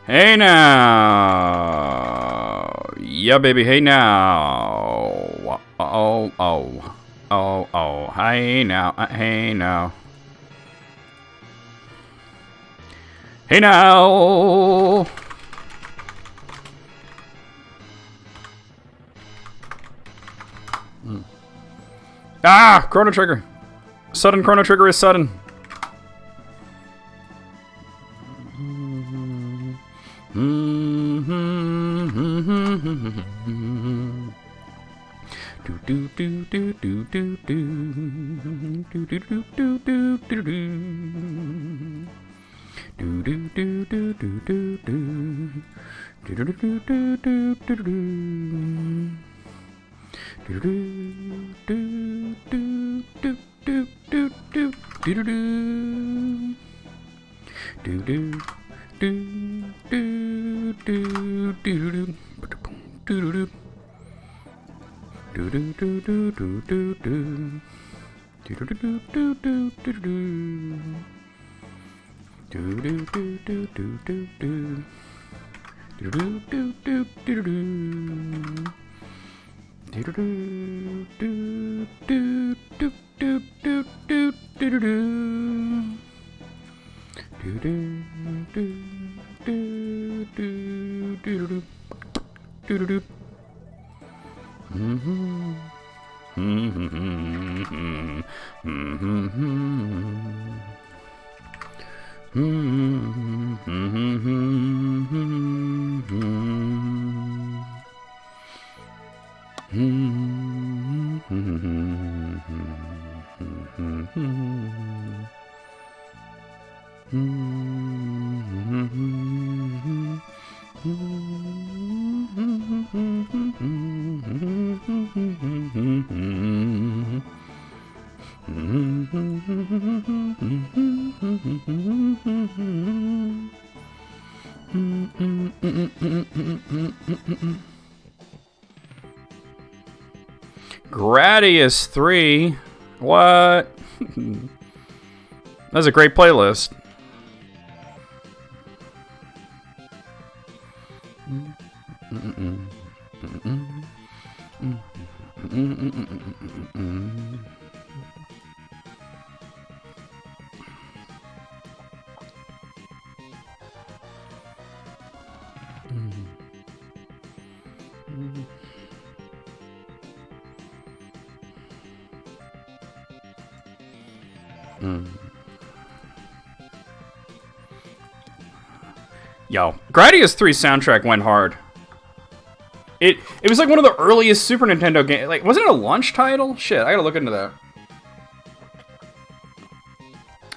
Hey now. Yeah, baby. Hey now. Oh, oh. Oh, oh. Hey now. Hey now. Hey now. Ah! Chrono Trigger. Sudden Chrono Trigger is sudden. Gradius 3. What? That's a great playlist. Yo, Gradius 3 soundtrack went hard. It was like one of the earliest Super Nintendo games. Like, wasn't it a launch title? Shit, I gotta look into that.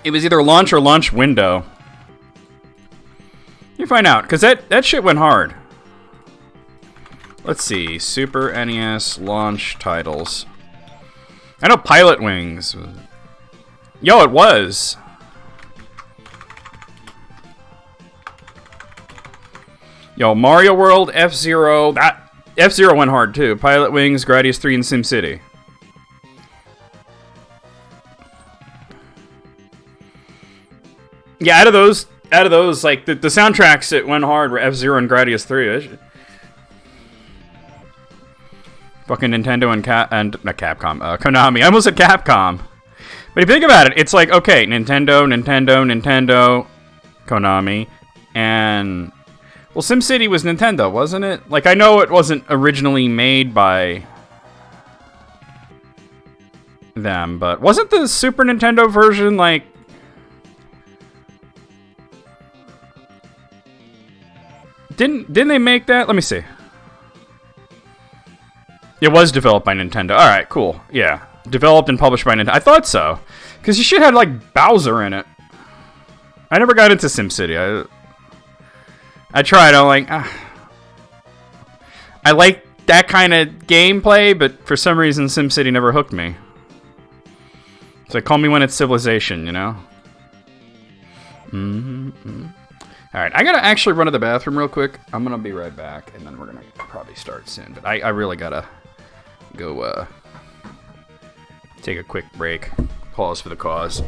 It was either launch or launch window. You find out, because that shit went hard. Let's see, Super NES launch titles. I know Pilot Wings. Yo, it was. Yo, Mario World, F-Zero. That F-Zero went hard too. Pilot Wings, Gradius 3, and SimCity. Yeah, out of those, like the soundtracks that went hard were F-Zero and Gradius 3. Fucking Nintendo and not Capcom, Konami. I almost said Capcom. But if you think about it, it's like, okay, Nintendo, Konami, and... Well, SimCity was Nintendo, wasn't it? Like, I know it wasn't originally made by them, but wasn't the Super Nintendo version, like... Didn't they make that? Let me see. It was developed by Nintendo. Alright, cool. Yeah. Developed and published by Nintendo. I thought so. Because you should have, like, Bowser in it. I never got into SimCity. I tried. I'm like, I like that kind of gameplay, but for some reason, SimCity never hooked me. It's like, call me when it's Civilization, you know? Alright, I gotta actually run to the bathroom real quick. I'm gonna be right back, and then we're gonna probably start soon. But I really gotta go, take a quick break. Pause for the cause.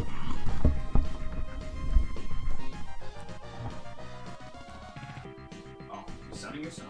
sunning yourself.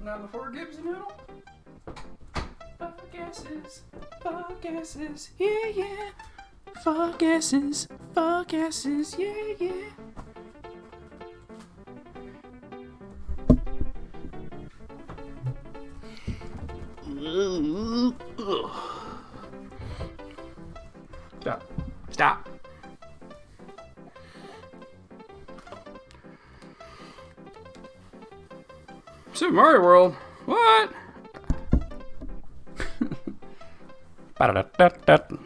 Now before Gibbs noodle. Fuck asses, yeah, yeah. Fuck asses, yeah, yeah. Stop. Super Mario World. What? Ba-da-da-da-da.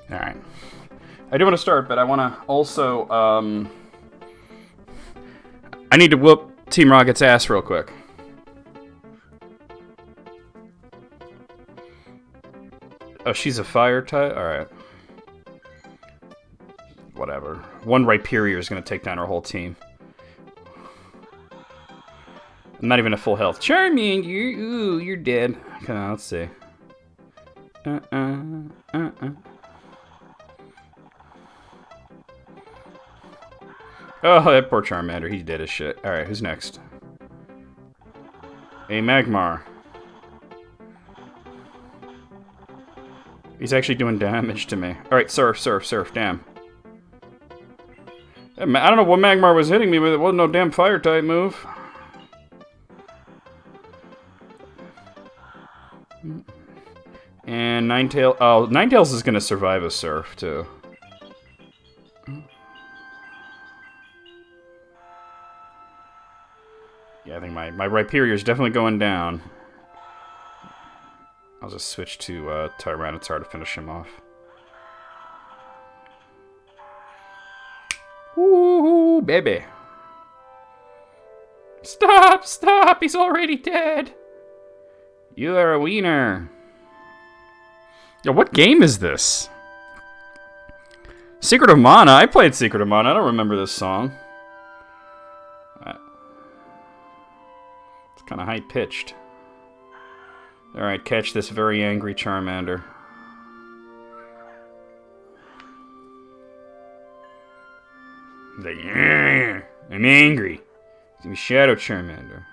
All right. I do want to start, but I want to also I need to whoop Team Rocket's ass real quick. Oh, she's a fire type? All right. Whatever. One Rhyperior is going to take down our whole team. I'm not even at full health. Charming, you're dead. Okay, let's see. Oh, that poor Charmander. He's dead as shit. Alright, who's next? A Magmar. He's actually doing damage to me. Alright, Surf, damn. I don't know what Magmar was hitting me with. It wasn't no damn fire type move. And Ninetales. Oh, Ninetales is going to survive a Surf, too. Yeah, I think my Rhyperior is definitely going down. I'll just switch to Tyranitar to finish him off. Ooh, baby. Stop, he's already dead. You are a wiener. Yo, what game is this? Secret of Mana. I played Secret of Mana. I don't remember this song. It's kind of high-pitched. Alright, catch this very angry Charmander. He's like, yeah, I'm angry. He's gonna be Shadow Charmander.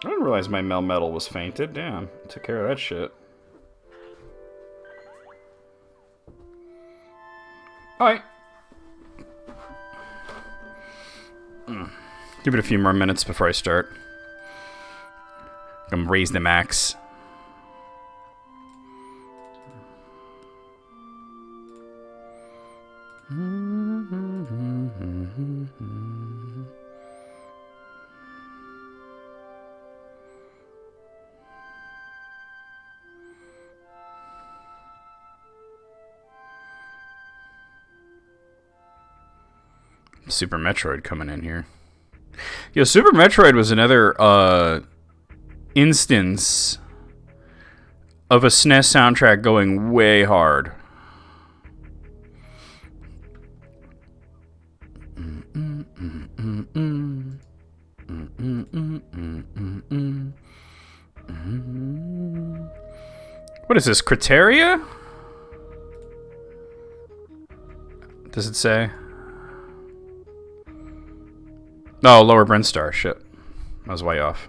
I didn't realize my Melmetal was fainted. Damn, took care of that shit. Alright. Give it a few more minutes before I start. I'm gonna raise the max. Super Metroid coming in here. Yo, Super Metroid was another instance of a SNES soundtrack going way hard. What is this, Criteria? Does it say? Oh, Lower Brinstar. Shit. I was way off.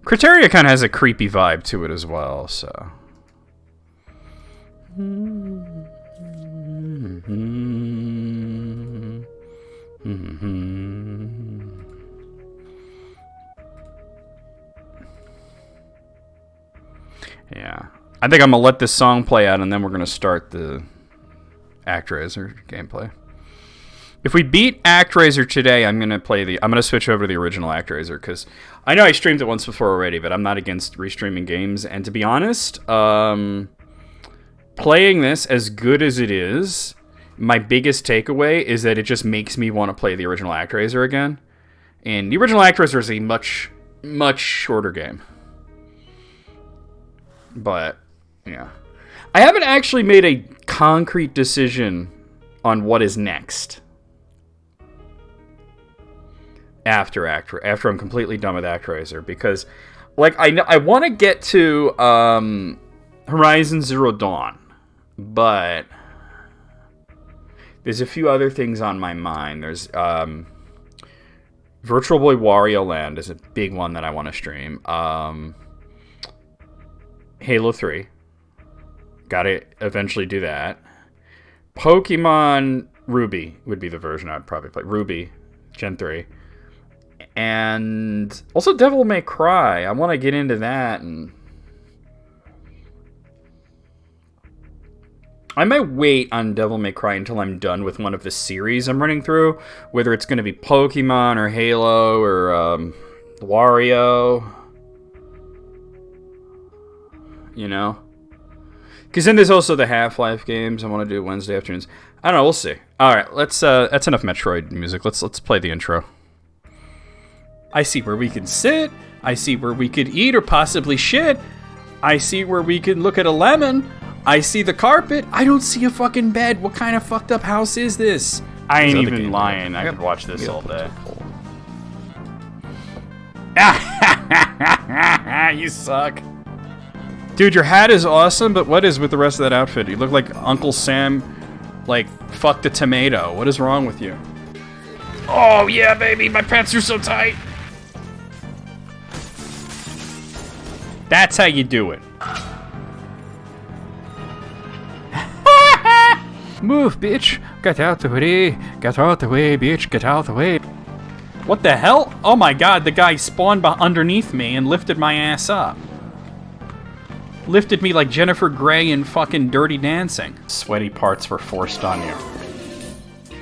Criteria kind of has a creepy vibe to it as well, so. Yeah. I think I'm going to let this song play out, and then we're going to start the Actraiser gameplay. If we beat Actraiser today, I'm gonna switch over to the original Actraiser, because I know I streamed it once before already, but I'm not against restreaming games. And to be honest, playing this as good as it is, my biggest takeaway is that it just makes me want to play the original Actraiser again. And the original Actraiser is a much, much shorter game. But yeah, I haven't actually made a concrete decision on what is next. After I'm completely done with Actraiser, because like I want to get to Horizon Zero Dawn, but there's a few other things on my mind. There's Virtual Boy Wario Land is a big one that I want to stream. Halo 3, gotta eventually do that. Pokemon Ruby would be the version I'd probably play. Ruby Gen 3. And also Devil May Cry. I want to get into that, and I might wait on Devil May Cry until I'm done with one of the series I'm running through, whether it's going to be Pokemon or Halo or Wario. You know? Because then there's also the Half-Life games I want to do Wednesday afternoons. I don't know, we'll see. Alright, let's that's enough Metroid music. Let's play the intro. I see where we can sit. I see where we could eat or possibly shit. I see where we could look at a lemon. I see the carpet. I don't see a fucking bed. What kind of fucked up house is this? I ain't even lying. I could watch this all day. You suck. Dude, your hat is awesome, but what is with the rest of that outfit? You look like Uncle Sam, like, fucked a tomato. What is wrong with you? Oh, yeah, baby. My pants are so tight. That's how you do it. Move, bitch. Get out the way. Get out the way, bitch. Get out the way. What the hell? Oh my god, the guy spawned underneath me and lifted my ass up. Lifted me like Jennifer Grey in fucking Dirty Dancing. Sweaty parts were forced on you.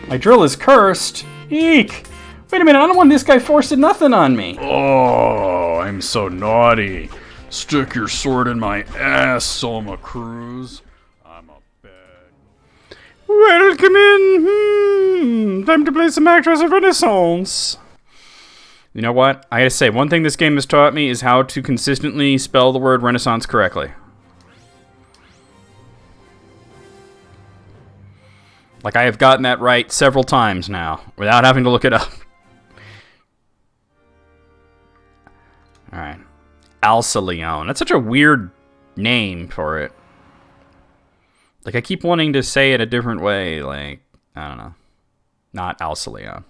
My drill is cursed. Eek! Wait a minute, I don't want this guy forcing nothing on me. Oh, I'm so naughty. Stick your sword in my ass, Soma Cruz. I'm a bad. Welcome in. Time to play some Actraiser Renaissance. You know what? I gotta say, one thing this game has taught me is how to consistently spell the word Renaissance correctly. Like, I have gotten that right several times now, without having to look it up. Alright. Alceleon. That's such a weird name for it. Like, I keep wanting to say it a different way, like, I don't know. Not Alceleon.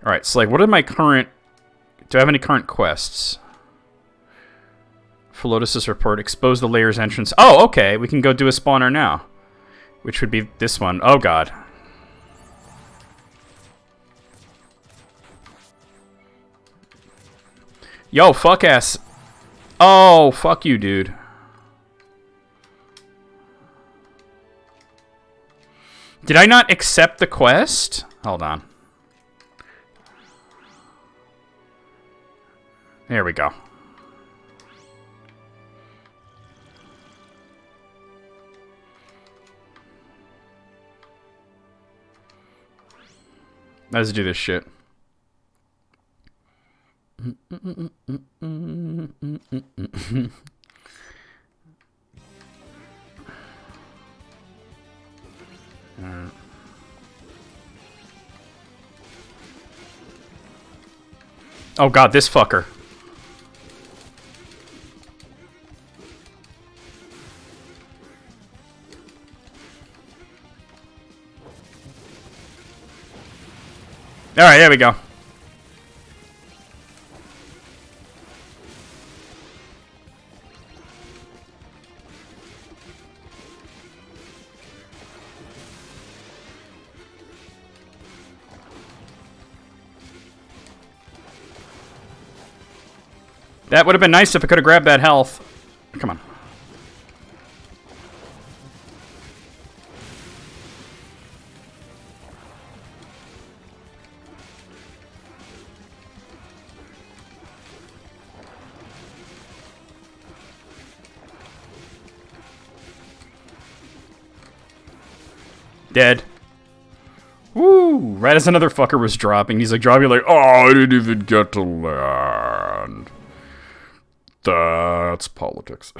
Alright, so like, what are my current... Do I have any current quests? Philotis' report. Expose the layer's entrance. Oh, okay. We can go do a spawner now. Which would be this one. Oh, God. Yo, fuck ass. Oh, fuck you, dude. Did I not accept the quest? Hold on. There we go. Let's do this shit. Oh god, this fucker. Alright, there we go. That would have been nice if I could have grabbed that health. Come on. Dead. Woo! Right as another fucker was dropping, he's like dropping like, oh, I didn't even get to land. That's politics.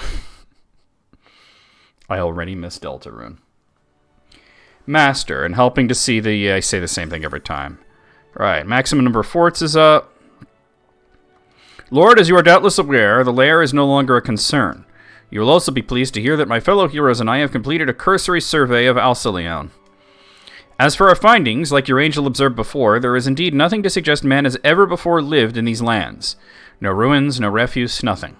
I already missed Deltarune. Master, and helping to see the... I say the same thing every time. Right, maximum number of forts is up. Lord, as you are doubtless aware, the lair is no longer a concern. You will also be pleased to hear that my fellow heroes and I have completed a cursory survey of Alceleon. As for our findings, like your angel observed before, there is indeed nothing to suggest man has ever before lived in these lands. No ruins, no refuse, nothing.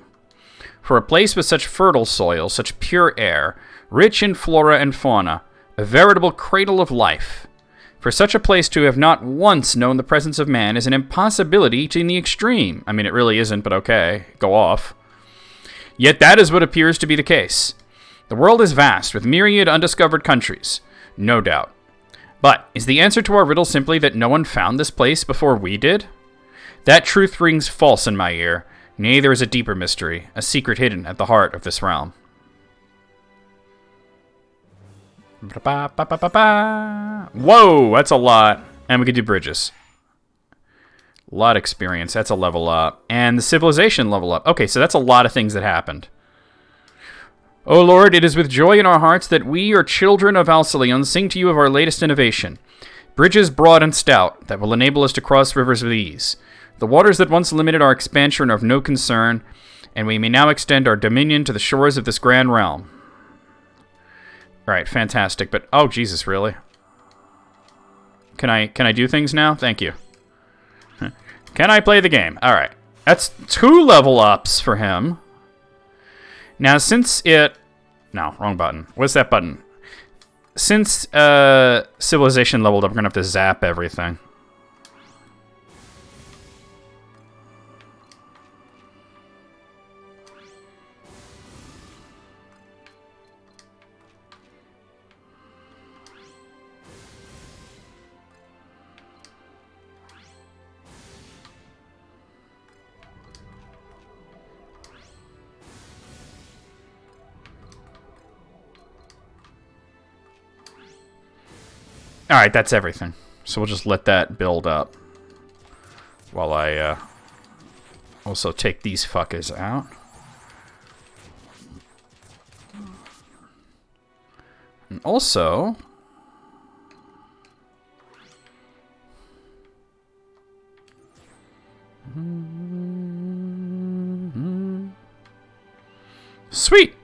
For a place with such fertile soil, such pure air, rich in flora and fauna, a veritable cradle of life. For such a place to have not once known the presence of man is an impossibility in the extreme. I mean, it really isn't, but okay, go off. Yet that is what appears to be the case. The world is vast, with myriad undiscovered countries, no doubt. But is the answer to our riddle simply that no one found this place before we did? That truth rings false in my ear. Nay, there is a deeper mystery, a secret hidden at the heart of this realm. Whoa, that's a lot. And we can do bridges. A lot of experience. That's a level up. And the civilization level up. Okay, so that's a lot of things that happened. O Lord, it is with joy in our hearts that we, your children of Alceleon, sing to you of our latest innovation. Bridges broad and stout that will enable us to cross rivers with ease. The waters that once limited our expansion are of no concern, and we may now extend our dominion to the shores of this grand realm. Alright, fantastic, but... Oh, Jesus, really? Can I do things now? Thank you. Can I play the game? Alright. That's 2 level ups for him. Now, since it... No, wrong button. What's that button? Since Civilization leveled up, we're going to have to zap everything. Alright, that's everything. So we'll just let that build up. While I also take these fuckers out. And also... Sweet!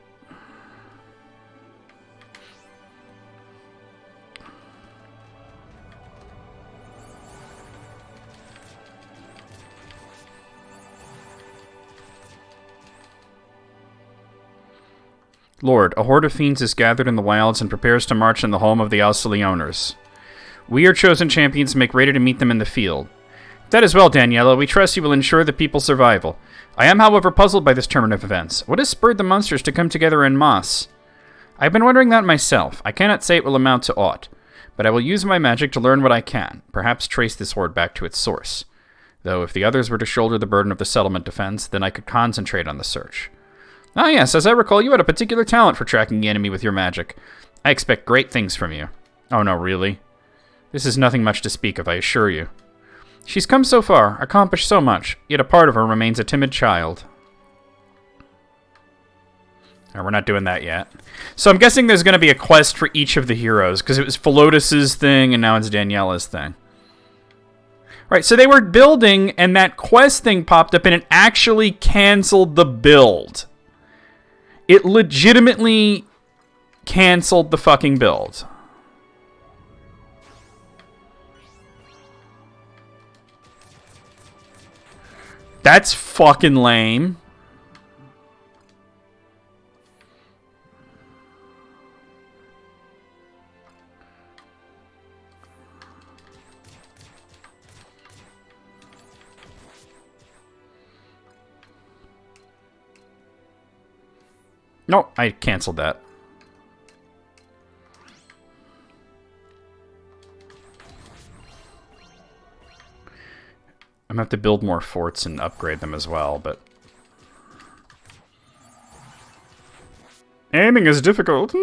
Lord, a horde of fiends is gathered in the wilds and prepares to march in the home of the Alceleoners. We are chosen champions and make ready to meet them in the field. That is well, Daniela. We trust you will ensure the people's survival. I am, however, puzzled by this turn of events. What has spurred the monsters to come together en masse? I have been wondering that myself. I cannot say it will amount to aught, but I will use my magic to learn what I can, perhaps trace this horde back to its source. Though if the others were to shoulder the burden of the settlement defense, then I could concentrate on the search. Ah yes, as I recall, you had a particular talent for tracking the enemy with your magic. I expect great things from you. Oh no, really? This is nothing much to speak of, I assure you. She's come so far, accomplished so much, yet a part of her remains a timid child. Oh, we're not doing that yet. So I'm guessing there's going to be a quest for each of the heroes, because it was Philotas's thing, and now it's Daniela's thing. Right, so they were building, and that quest thing popped up, and it actually canceled the build. It legitimately canceled the fucking build. That's fucking lame. No, I canceled that. I'm gonna have to build more forts and upgrade them as well, but... Aiming is difficult.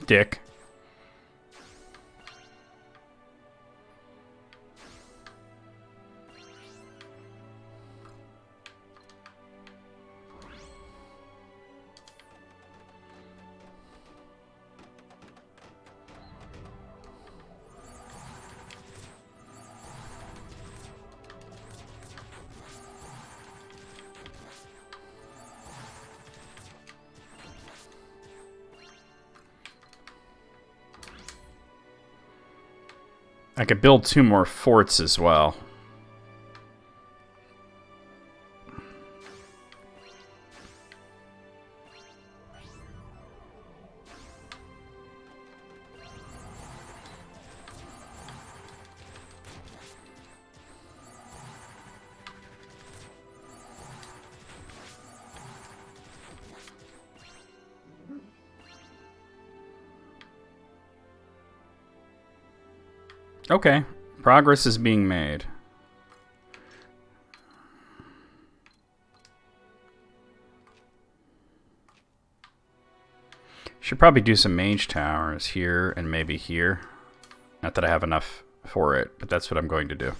Dick. I could build 2 more forts as well. Okay, progress is being made. Should probably do some mage towers here and maybe here. Not that I have enough for it, but that's what I'm going to do.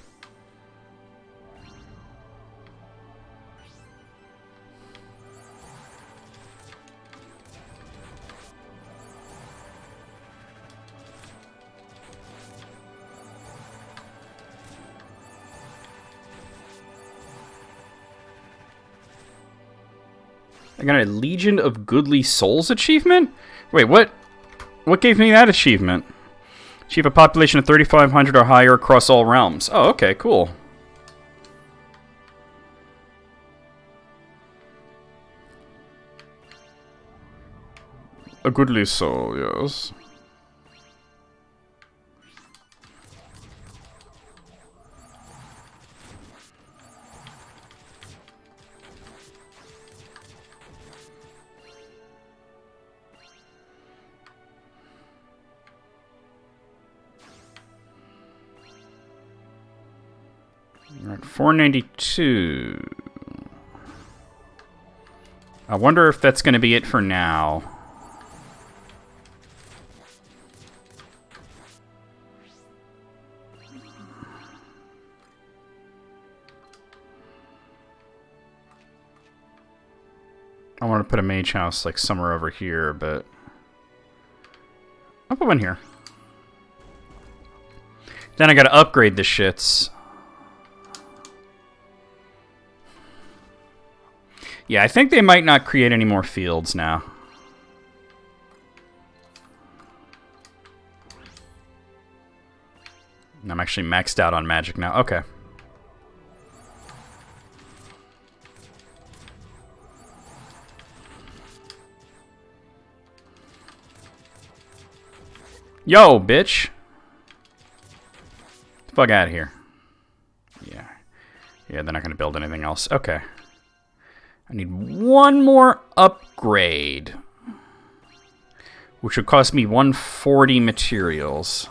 I got a Legion of Goodly Souls achievement? Wait, what? What gave me that achievement? Achieve a population of 3,500 or higher across all realms. Oh, okay, cool. A goodly soul, yes. We're at 492. I wonder if that's going to be it for now. I want to put a mage house like somewhere over here, but I'll put one here. Then I got to upgrade the shits. Yeah, I think they might not create any more fields now. I'm actually maxed out on magic now. Okay. Yo, bitch. Fuck out of here. Yeah. Yeah, they're not going to build anything else. Okay. I need one more upgrade, which would cost me 140 materials.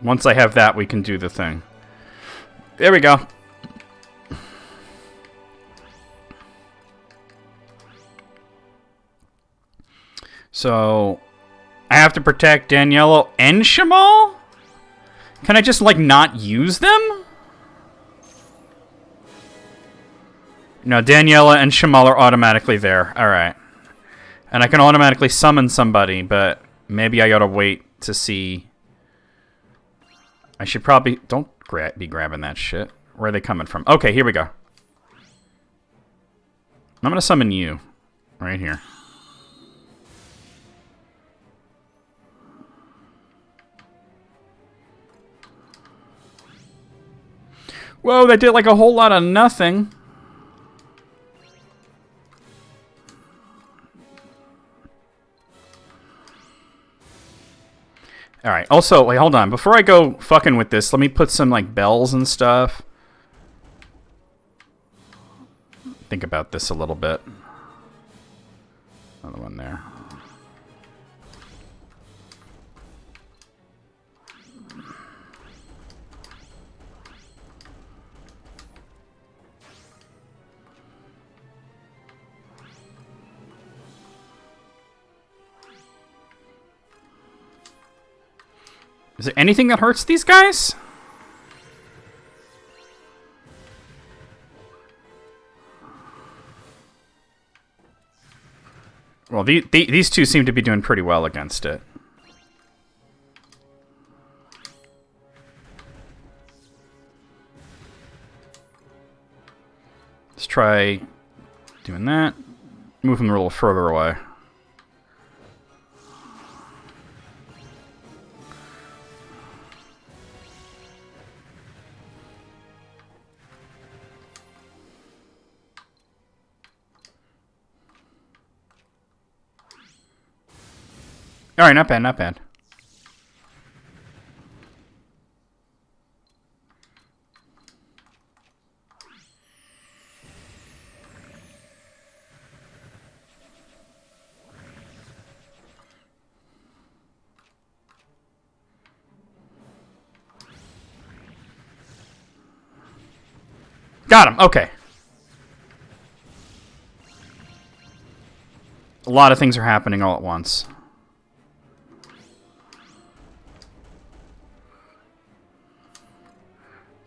Once I have that, we can do the thing. There we go. So, I have to protect Daniela and Shamal? Can I just, like, not use them? No, Daniela and Shamal are automatically there. Alright. And I can automatically summon somebody, but maybe I gotta wait to see. I should probably... Don't be grabbing that shit. Where are they coming from? Okay, here we go. I'm gonna summon you. Right here. Whoa, they did like a whole lot of nothing. Alright, also, wait, hold on. Before I go fucking with this, let me put some, like, bells and stuff. Think about this a little bit. Another one there. Is there anything that hurts these guys? Well, these two seem to be doing pretty well against it. Let's try doing that. Move them a little further away. Alright, not bad, not bad. Got him, okay. A lot of things are happening all at once.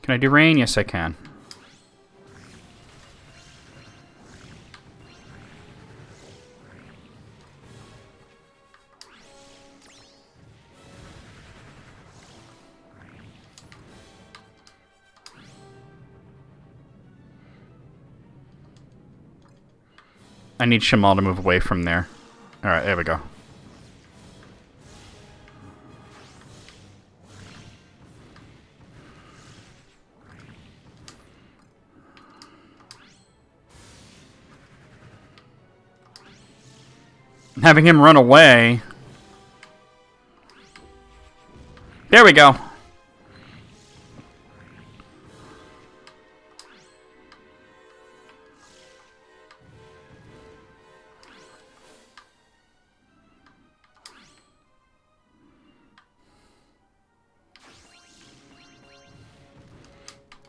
Can I do rain? Yes, I can. I need Shamal to move away from there. Alright, there we go. Having him run away. There we go.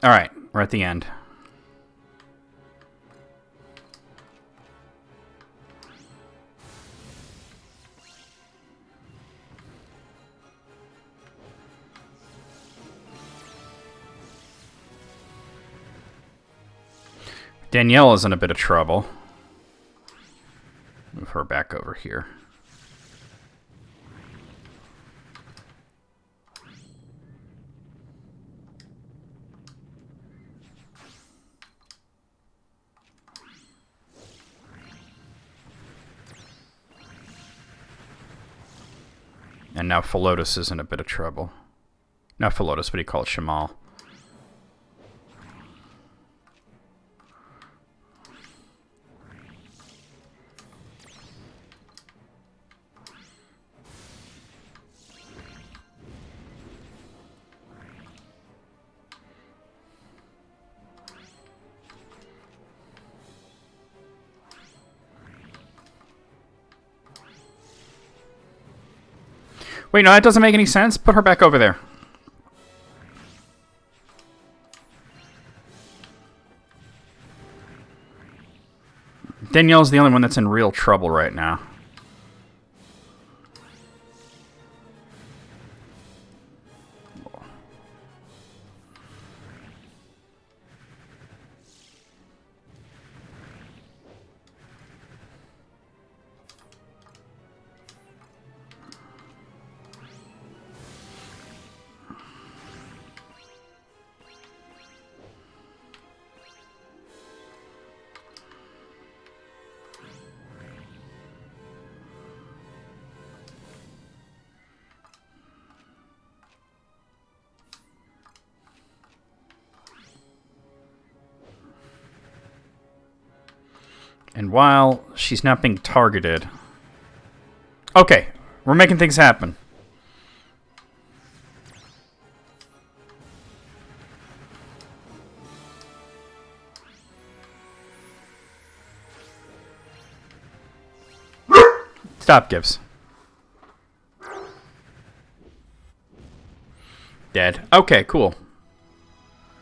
All right, we're at the end. Danielle is in a bit of trouble. Move her back over here. And now Philotis is in a bit of trouble. Not Philotis, what do you call it? Shamal. Wait, no, that doesn't make any sense. Put her back over there. Danielle's the only one that's in real trouble right now. And while she's not being targeted... Okay, we're making things happen. Stop, Gibbs. Dead. Okay, cool.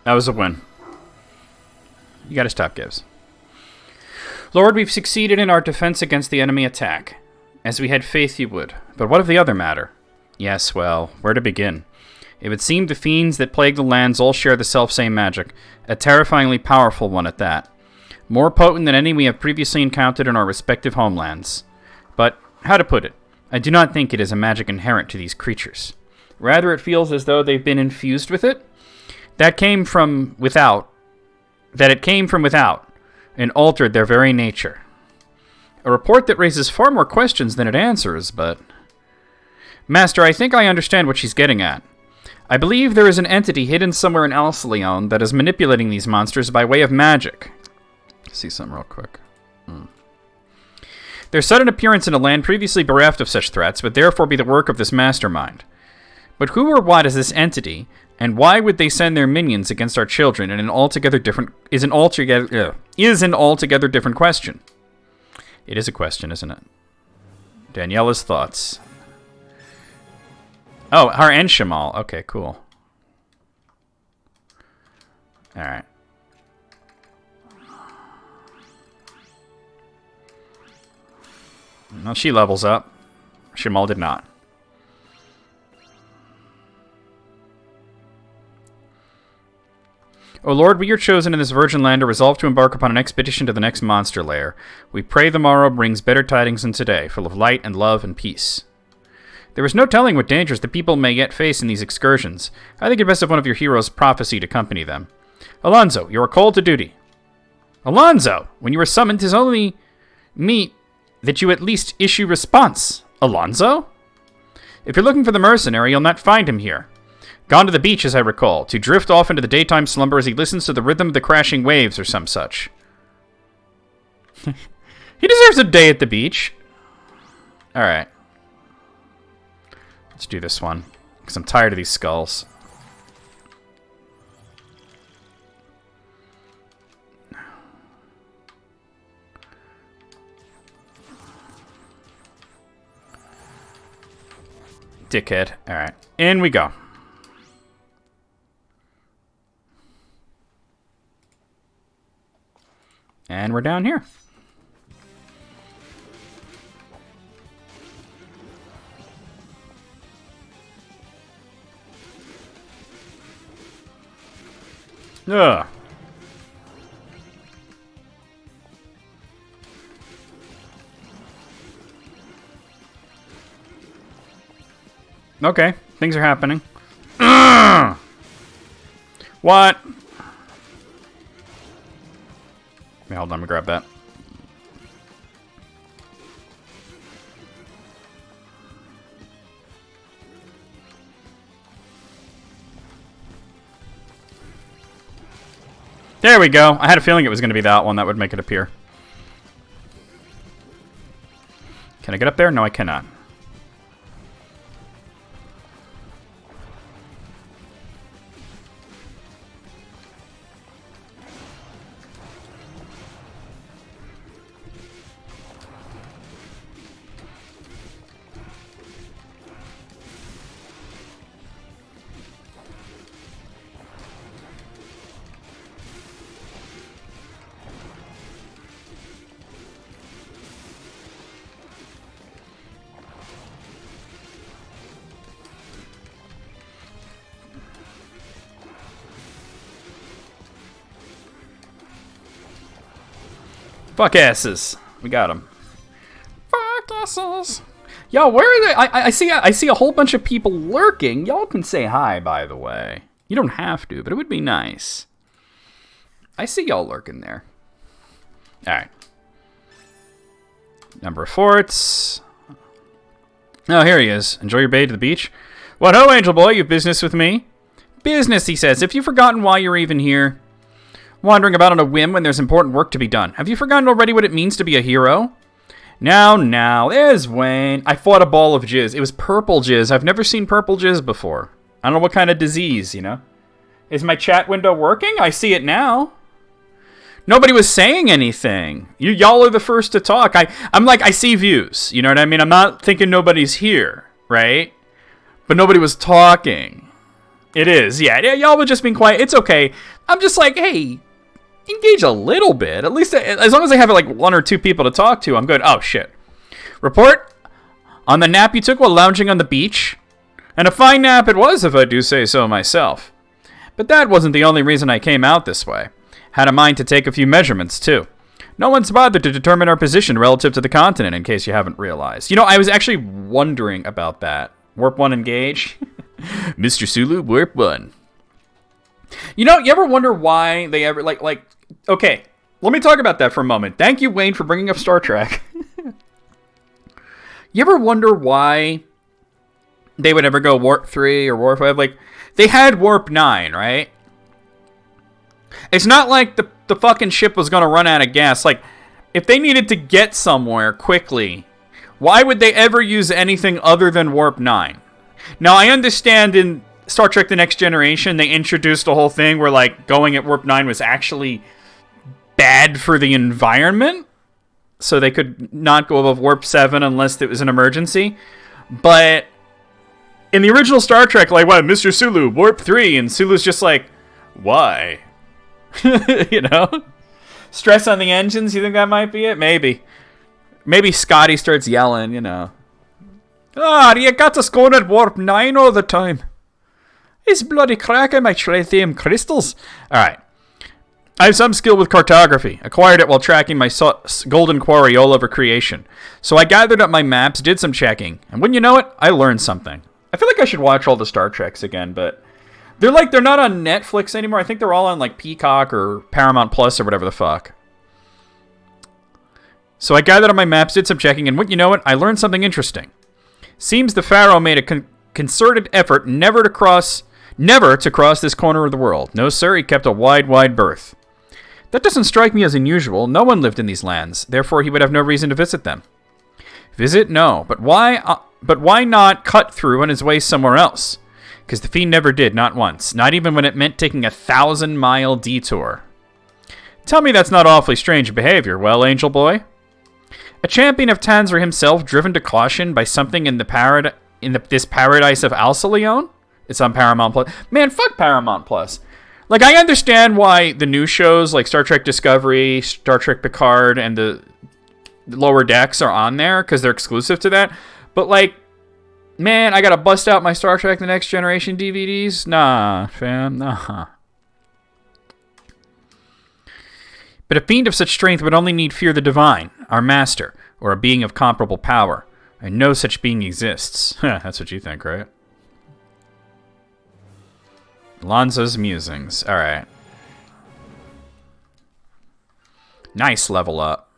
That was a win. You gotta stop, Gibbs. Lord, we've succeeded in our defense against the enemy attack, as we had faith you would. But what of the other matter? Yes, well, where to begin? It would seem the fiends that plague the lands all share the selfsame magic, a terrifyingly powerful one at that. More potent than any we have previously encountered in our respective homelands. But, how to put it, I do not think it is a magic inherent to these creatures. Rather, it feels as though they've been infused with it. That it came from without, and altered their very nature. A report that raises far more questions than it answers, but... Master, I think I understand what she's getting at. I believe there is an entity hidden somewhere in Alceleon that is manipulating these monsters by way of magic. See something real quick. Their sudden appearance in a land previously bereft of such threats would therefore be the work of this mastermind. But who or what is this entity, and why would they send their minions against our children in an altogether different... is an altogether different question. It is a question, isn't it? Daniela's thoughts. Oh, her and Shamal. Okay, cool. Alright. Well, she levels up. Shamal did not. O Lord, we are chosen in this virgin land are resolved to embark upon an expedition to the next monster lair. We pray the morrow brings better tidings than today, full of light and love and peace. There is no telling what dangers the people may yet face in these excursions. I think it best if one of your heroes prophesy to accompany them. Alonzo, you are called to duty. Alonzo! When you were summoned, 'tis only meet that you at least issue response. Alonzo? If you're looking for the mercenary, you'll not find him here. Gone to the beach, as I recall, to drift off into the daytime slumber as he listens to the rhythm of the crashing waves or some such. He deserves a day at the beach. Alright. Let's do this one, because I'm tired of these skulls. Dickhead. Alright, in we go. And we're down here. Ugh. Okay, things are happening. Ugh! What? Wait, hold on, let me grab that. There we go. I had a feeling it was going to be that one that would make it appear. Can I get up there? No, I cannot. Fuck asses. We got him. Fuck asses. Yo, where are they? I see a whole bunch of people lurking. Y'all can say hi, by the way. You don't have to, but it would be nice. I see y'all lurking there. Alright. Number of forts. Oh, here he is. Enjoy your bay to the beach. What ho, Angel Boy, you've business with me? Business, he says. Have you forgotten why you're even here? Wandering about on a whim when there's important work to be done. Have you forgotten already what it means to be a hero? Now, there's Wayne. I fought a ball of jizz. It was purple jizz. I've never seen purple jizz before. I don't know what kind of disease, you know? Is my chat window working? I see it now. Nobody was saying anything. Y'all are the first to talk. I'm like, I see views. You know what I mean? I'm not thinking nobody's here, right? But nobody was talking. It is, yeah. Y'all were just being quiet. It's okay. I'm just like, hey, engage a little bit. At least as long as I have like one or two people to talk to, I'm good. Oh, shit. Report on the nap you took while lounging on the beach. And a fine nap it was, if I do say so myself. But that wasn't the only reason I came out this way. Had a mind to take a few measurements, too. No one's bothered to determine our position relative to the continent, in case you haven't realized. You know, I was actually wondering about that. Warp 1 engage. Mr. Sulu, Warp 1. You know, you ever wonder why they ever, like, okay, let me talk about that for a moment. Thank you, Wayne, for bringing up Star Trek. You ever wonder why they would ever go Warp 3 or Warp 5? Like, they had Warp 9, right? It's not like the fucking ship was going to run out of gas. Like, if they needed to get somewhere quickly, why would they ever use anything other than Warp 9? Now, I understand in Star Trek The Next Generation, they introduced a whole thing where, like, going at Warp 9 was actually bad for the environment. So they could not go above Warp 7 unless it was an emergency. But in the original Star Trek, like, what, Mr. Sulu, Warp 3, and Sulu's just like, why? You know? Stress on the engines, you think that might be it? Maybe. Maybe Scotty starts yelling, you know. Ah, you got us going at Warp 9 all the time. It's bloody cracking my trithium crystals. Alright. I have some skill with cartography. Acquired it while tracking my golden quarry all over creation. So I gathered up my maps, did some checking, and wouldn't you know it, I learned something. I feel like I should watch all the Star Treks again, but they're not on Netflix anymore. I think they're all on like Peacock or Paramount Plus or whatever the fuck. So I gathered on my maps, did some checking, and you know what? I learned something interesting. Seems the Pharaoh made a concerted effort never to cross this corner of the world. No, sir, he kept a wide berth. That doesn't strike me as unusual. No one lived in these lands. Therefore, he would have no reason to visit them. Visit? No. But why not cut through on his way somewhere else? Because the Fiend never did, not once. Not even when it meant taking a 1,000-mile detour. Tell me that's not awfully strange behavior, well, Angel Boy? A champion of Tanzra himself, driven to caution by something in this paradise of Alceleon? It's on Paramount Plus. Man, fuck Paramount Plus. Like, I understand why the new shows like Star Trek Discovery, Star Trek Picard, and the Lower Decks are on there because they're exclusive to that. But, like, man, I gotta bust out my Star Trek The Next Generation DVDs? Nah, fam, nah. But a fiend of such strength would only need fear the divine, our master, or a being of comparable power. And no such being exists. That's what you think, right? Lonzo's musings. Alright. Nice level up.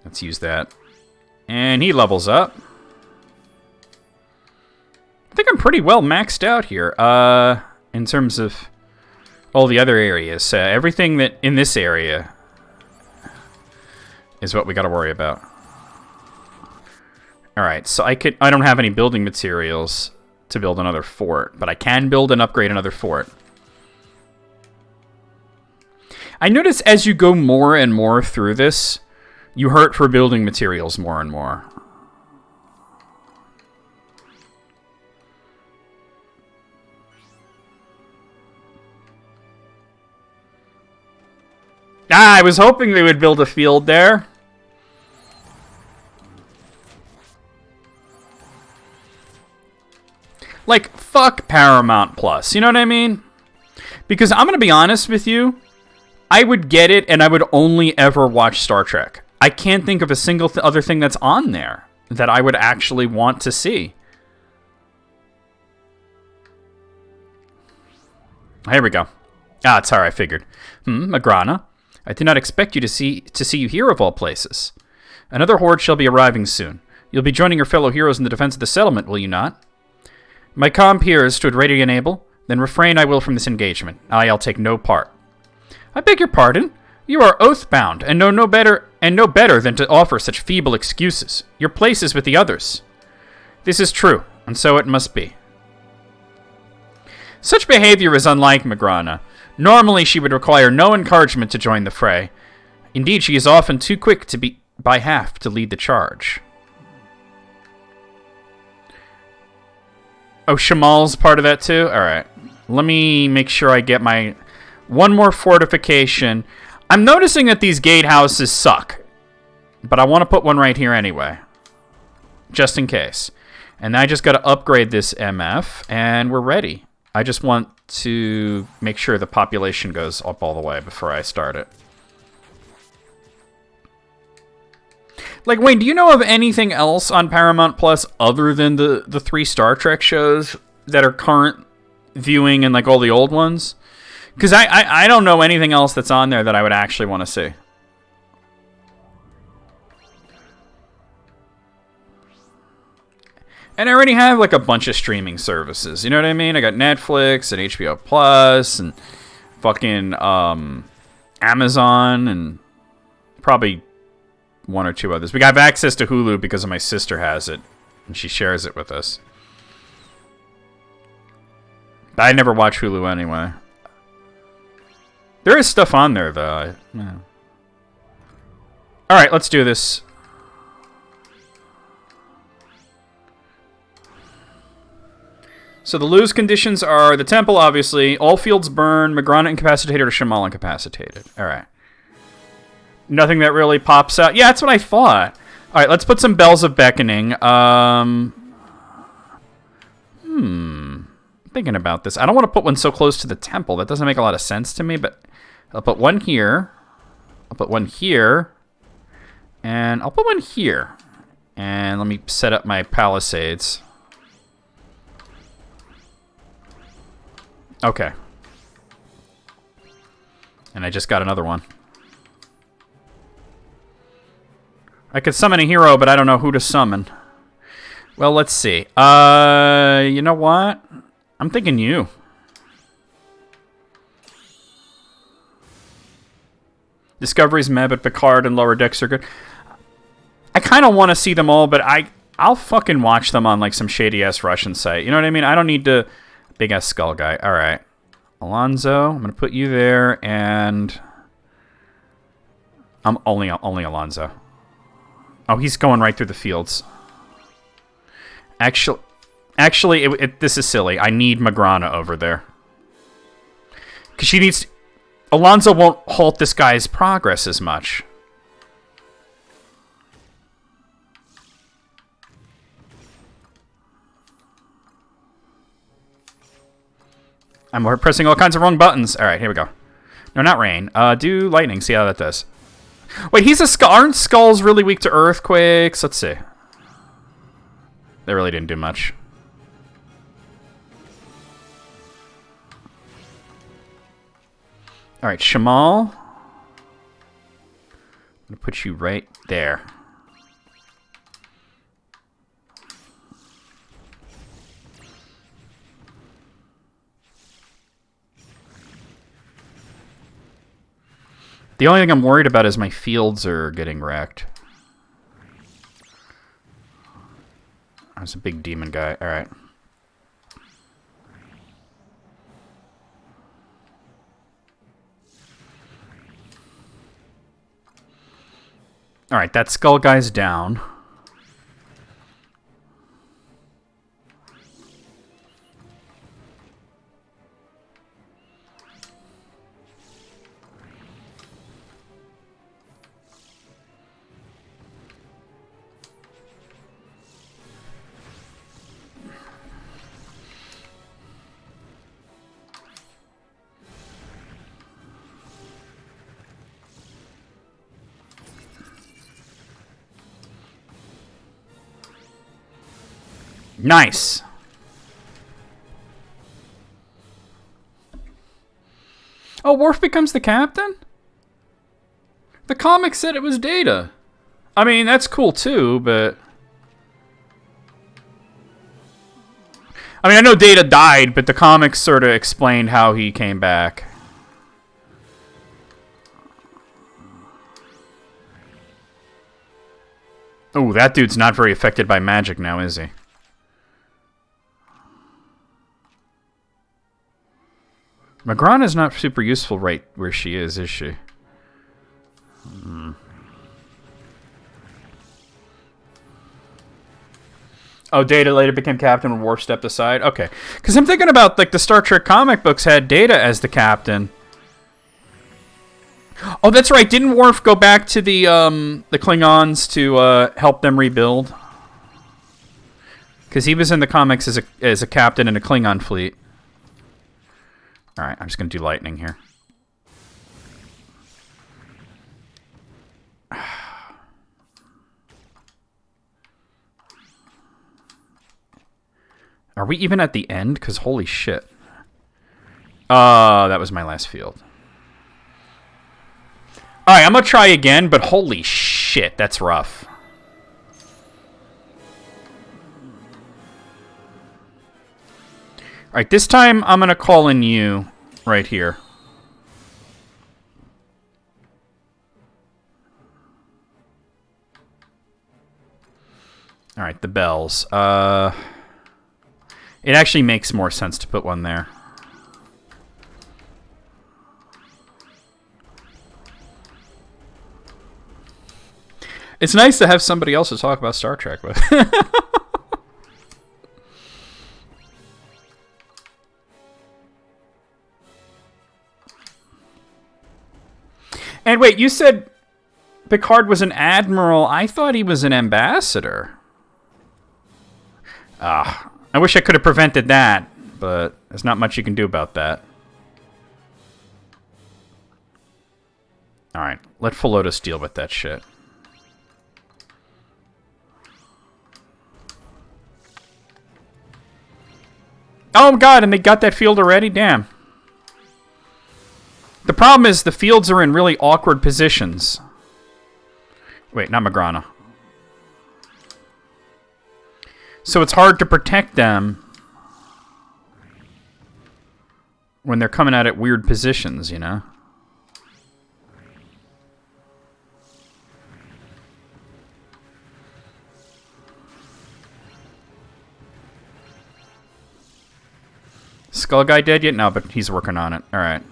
Let's use that. And he levels up. I think I'm pretty well maxed out here. In terms of all the other areas. Everything that in this area is what we gotta worry about. Alright, so I don't have any building materials to build another fort, but I can build and upgrade another fort. I notice as you go more and more through this, you hurt for building materials more and more. Ah, I was hoping they would build a field there. Like, fuck Paramount Plus. You know what I mean? Because I'm going to be honest with you. I would get it, and I would only ever watch Star Trek. I can't think of a single other thing that's on there that I would actually want to see. Here we go. Ah, it's how I figured. Magrana. I did not expect you to see you here of all places. Another horde shall be arriving soon. You'll be joining your fellow heroes in the defense of the settlement, will you not? My compeers stood ready and able. Then refrain I will from this engagement. I'll take no part. I beg your pardon? You are oath-bound, and know no better than to offer such feeble excuses. Your place is with the others. This is true, and so it must be. Such behavior is unlike Magrana. Normally she would require no encouragement to join the fray. Indeed, she is often too quick to be by half to lead the charge. Oh, Shamal's part of that too? Alright. Let me make sure I get my one more fortification. I'm noticing that these gatehouses suck. But I want to put one right here anyway. Just in case. And I just got to upgrade this MF, and we're ready. I just want to make sure the population goes up all the way before I start it. Like, Wayne, do you know of anything else on Paramount Plus other than the 3 Star Trek shows that are current viewing and, like, all the old ones? Because I don't know anything else that's on there that I would actually want to see. And I already have, like, a bunch of streaming services. You know what I mean? I got Netflix and HBO Plus and fucking Amazon and probably 1 or 2 others. We have access to Hulu because my sister has it, and she shares it with us. But I never watch Hulu anyway. There is stuff on there, though. Yeah. Alright, let's do this. So the lose conditions are the temple, obviously. All fields burn. Magrana incapacitated or Shamal incapacitated. Alright. Nothing that really pops out. Yeah, that's what I thought. Alright, let's put some bells of beckoning. Thinking about this. I don't want to put one so close to the temple. That doesn't make a lot of sense to me, but I'll put one here. I'll put one here. And I'll put one here. And let me set up my palisades. Okay. And I just got another one. I could summon a hero, but I don't know who to summon. Well, let's see. You know what? I'm thinking you. Discovery's meh, but Picard and Lower Decks are good. I kind of want to see them all, but I'll fucking watch them on like some shady-ass Russian site. You know what I mean? I don't need to... Big-ass skull guy. All right. Alonzo, I'm going to put you there, and... I'm only Alonzo. Oh, he's going right through the fields. Actually, this is silly. I need Magrana over there. Because she needs... Alonzo won't halt this guy's progress as much. I'm pressing all kinds of wrong buttons. All right, here we go. No, not rain. Do lightning. See how that does. Wait, he's a skull. Aren't skulls really weak to earthquakes? Let's see. They really didn't do much. All right, Shamal. I'm going to put you right there. The only thing I'm worried about is my fields are getting wrecked. That's a big demon guy. All right. All right, that skull guy's down. Nice. Oh, Worf becomes the captain? The comic said it was Data. I mean, that's cool too, but... I mean, I know Data died, but the comics sort of explained how he came back. Oh, that dude's not very affected by magic now, is he? Magrana's not super useful right where she is she? Oh, Data later became captain when Worf stepped aside? Okay. Because I'm thinking about, like, the Star Trek comic books had Data as the captain. Oh, that's right. Didn't Worf go back to the Klingons to help them rebuild? Because he was in the comics as a captain in a Klingon fleet. All right, I'm just going to do lightning here. Are we even at the end? Because holy shit. That was my last field. All right, I'm going to try again, but holy shit, that's rough. All right, this time I'm going to call in you right here. All right, the bells. It actually makes more sense to put one there. It's nice to have somebody else to talk about Star Trek with. And wait, you said Picard was an admiral. I thought he was an ambassador. I wish I could have prevented that, but there's not much you can do about that. Alright, let Philotas deal with that shit. Oh god, and they got that field already? Damn. The problem is the fields are in really awkward positions. Wait, not Magrana. So it's hard to protect them when they're coming out at weird positions, you know? Skull guy dead yet? No, but he's working on it. Alright.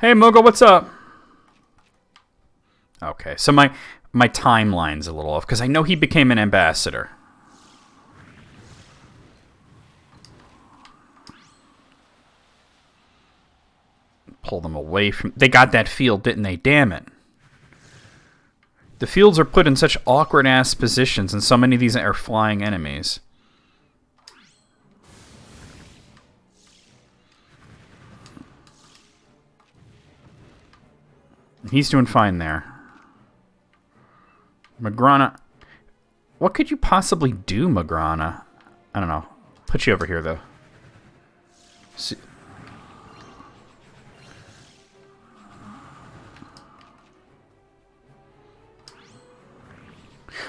Hey, Mogul, what's up? Okay, so my timeline's a little off, because I know he became an ambassador. Pull them away from... They got that field, didn't they? Damn it. The fields are put in such awkward-ass positions, and so many of these are flying enemies. He's doing fine there. Magrana. What could you possibly do, Magrana? I don't know. Put you over here, though. See.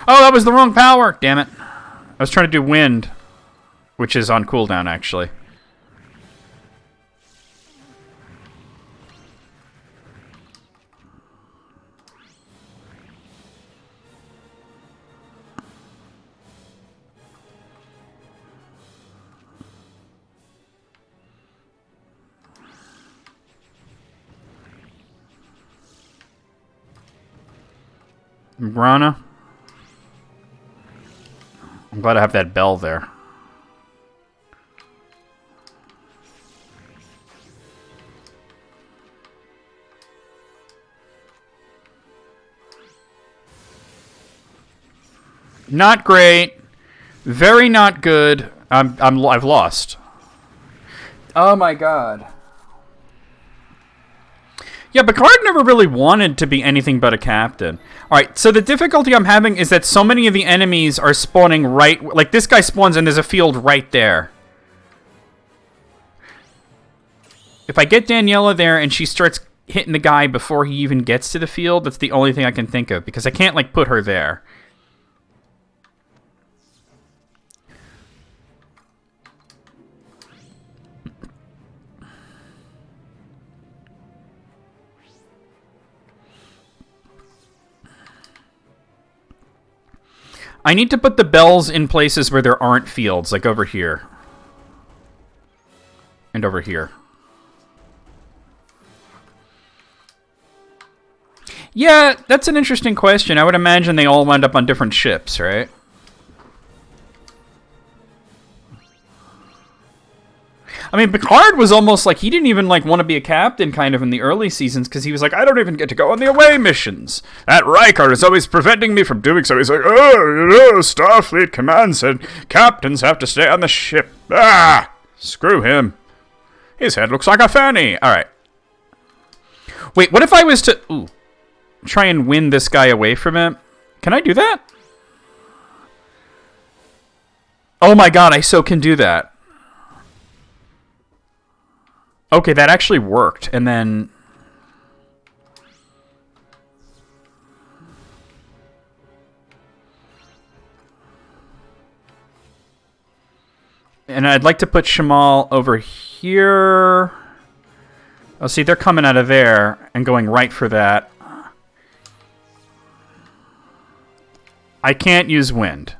Oh, that was the wrong power! Damn it. I was trying to do wind, which is on cooldown, actually. Grana. I'm glad I have that bell there. Not great. Very not good. I've lost. Oh my god. Yeah, Picard never really wanted to be anything but a captain. Alright, so the difficulty I'm having is that so many of the enemies are spawning right... Like, this guy spawns and there's a field right there. If I get Daniela there and she starts hitting the guy before he even gets to the field, that's the only thing I can think of. Because I can't, like, put her there. I need to put the bells in places where there aren't fields, like over here. And over here. Yeah, that's an interesting question. I would imagine they all wind up on different ships, right? I mean, Picard was almost like he didn't even like want to be a captain kind of in the early seasons because he was like, I don't even get to go on the away missions. That Riker is always preventing me from doing so. He's like, oh, Starfleet Command said captains have to stay on the ship. Ah, screw him. His head looks like a fanny. All right. Wait, what if I was to try and win this guy away from him? Can I do that? Oh my god, I so can do that. Okay, that actually worked, and then... And I'd like to put Shamal over here. Oh, see, they're coming out of there and going right for that. I can't use wind.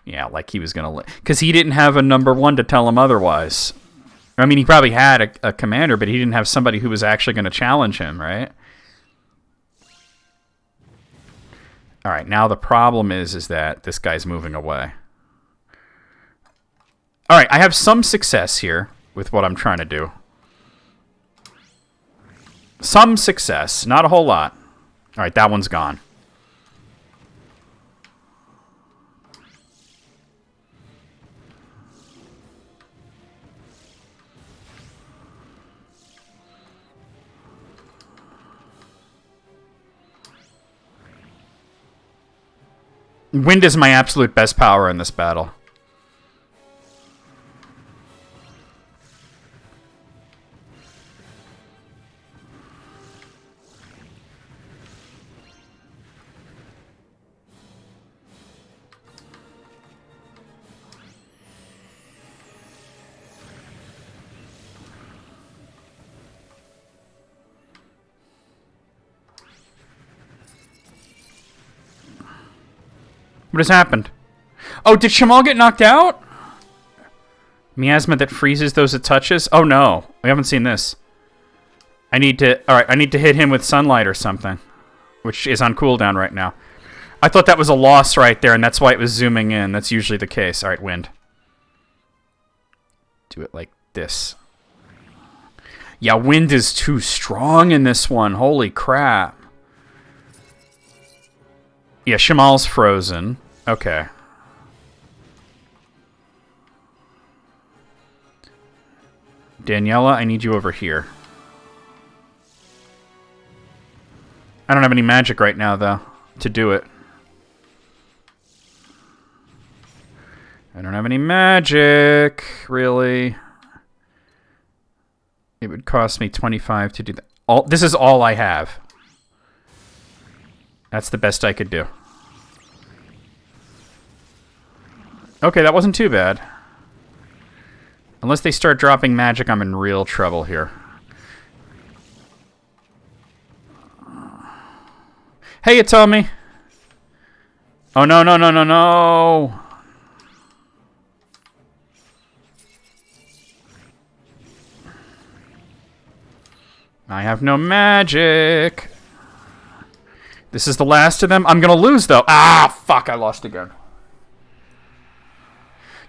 Yeah, like he was going to... Because he didn't have a number one to tell him otherwise. I mean, he probably had a commander, but he didn't have somebody who was actually going to challenge him, right? All right, now the problem is that this guy's moving away. All right, I have some success here with what I'm trying to do. Some success, not a whole lot. All right, that one's gone. Wind is my absolute best power in this battle. What has happened? Oh, did Shamal get knocked out? Miasma that freezes those it touches? Oh no, we haven't seen this. I need to hit him with sunlight or something, which is on cooldown right now. I thought that was a loss right there, and that's why it was zooming in. That's usually the case. All right, wind. Do it like this. Yeah, wind is too strong in this one. Holy crap. Yeah, Shamal's frozen. Okay. Daniela, I need you over here. I don't have any magic right now, though, to do it. I don't have any magic, really. It would cost me 25 to do that. This is all I have. That's the best I could do. Okay, that wasn't too bad. Unless they start dropping magic, I'm in real trouble here. Hey, you told me. Oh, no, no, no, no, no. I have no magic. This is the last of them. I'm going to lose, though. Ah, fuck, I lost again.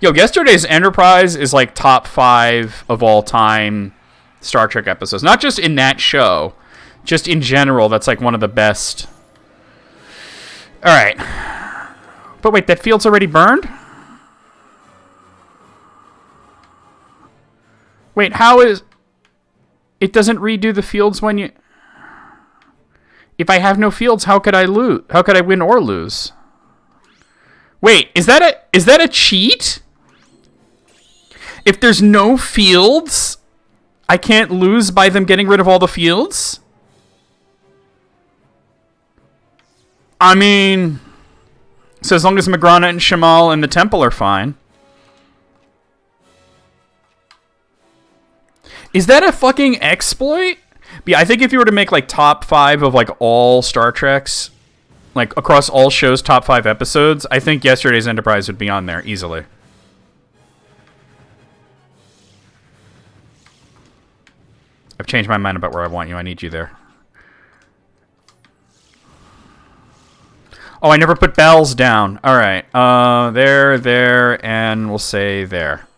Yo, yesterday's Enterprise is like top 5 of all time Star Trek episodes. Not just in that show. Just in general, that's like one of the best. Alright. But wait, that field's already burned? Wait, how is... It doesn't redo the fields when you... If I have no fields, how could I lose? How could I win or lose? Wait, is that a cheat? If there's no fields, I can't lose by them getting rid of all the fields? I mean, so as long as Magrana and Shamal and the Temple are fine. Is that a fucking exploit? Yeah, I think if you were to make like top 5 of like all Star Treks, like across all shows, top 5 episodes, I think yesterday's Enterprise would be on there easily. I've changed my mind about where I want you. I need you there. Oh, I never put bells down. All right. There, and we'll say there.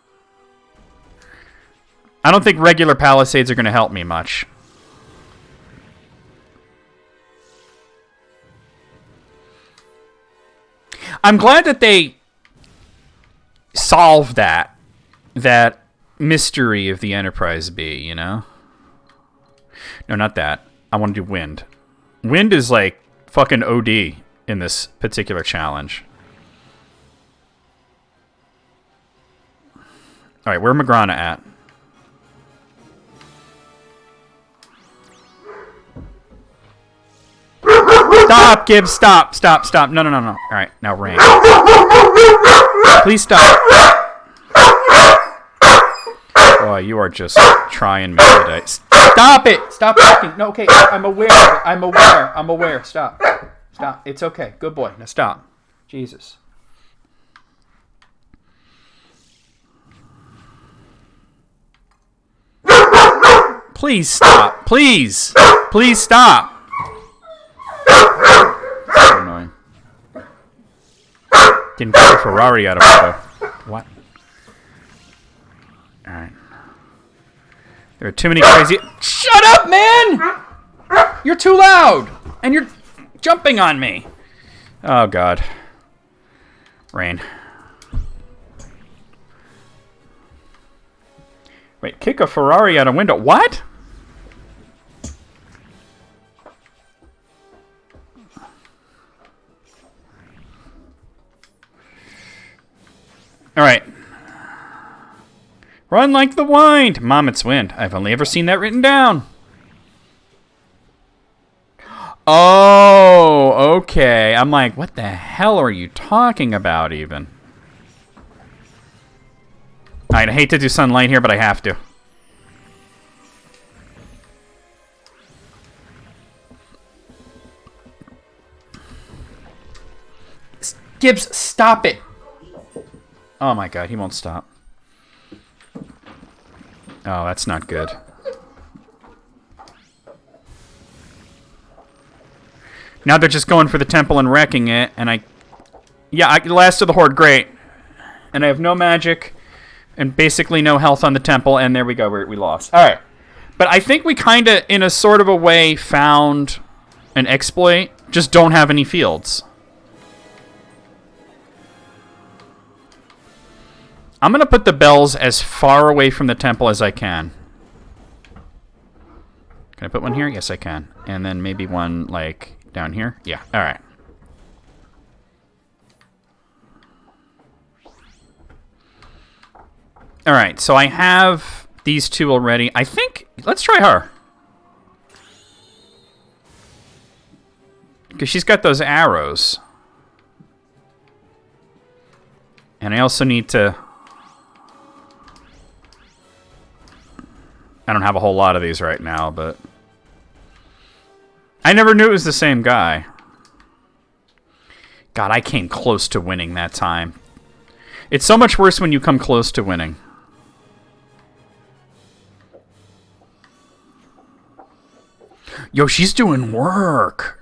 I don't think regular palisades are going to help me much. I'm glad that they solved that mystery of the Enterprise B, you know? No, not that. I want to do wind. Wind is like fucking OD in this particular challenge. All right, where Magrana at? Stop, Gibbs, stop. No. All right, now rain. Please stop. Boy, you are just trying me today. Stop it! Stop talking. No, okay, I'm aware of it. I'm aware. Stop. It's okay. Good boy. Now stop. Jesus. Please stop. Please stop. So annoying. Didn't get a Ferrari out of window. What? Alright. There are too many crazy... Shut up, man! You're too loud! And you're jumping on me. Oh, God. Rain. Wait, kick a Ferrari out a window. What? All right. Run like the wind. Mom, it's wind. I've only ever seen that written down. Oh, okay. I'm like, what the hell are you talking about even? All right, I hate to do sunlight here, but I have to. Gibbs, stop it! Oh my god, he won't stop. Oh, that's not good. Now they're just going for the temple and wrecking it, and yeah, last of the horde, great. And I have no magic, and basically no health on the temple, and there we go, we lost. Alright. But I think we kind of, in a sort of a way, found an exploit. Just don't have any fields. I'm going to put the bells as far away from the temple as I can. Can I put one here? Yes, I can. And then maybe one, like, down here? Yeah, alright. Alright, so I have these two already. I think, let's try her. Because she's got those arrows. And I also need to... I don't have a whole lot of these right now, but... I never knew it was the same guy. God, I came close to winning that time. It's so much worse when you come close to winning. Yo, she's doing work.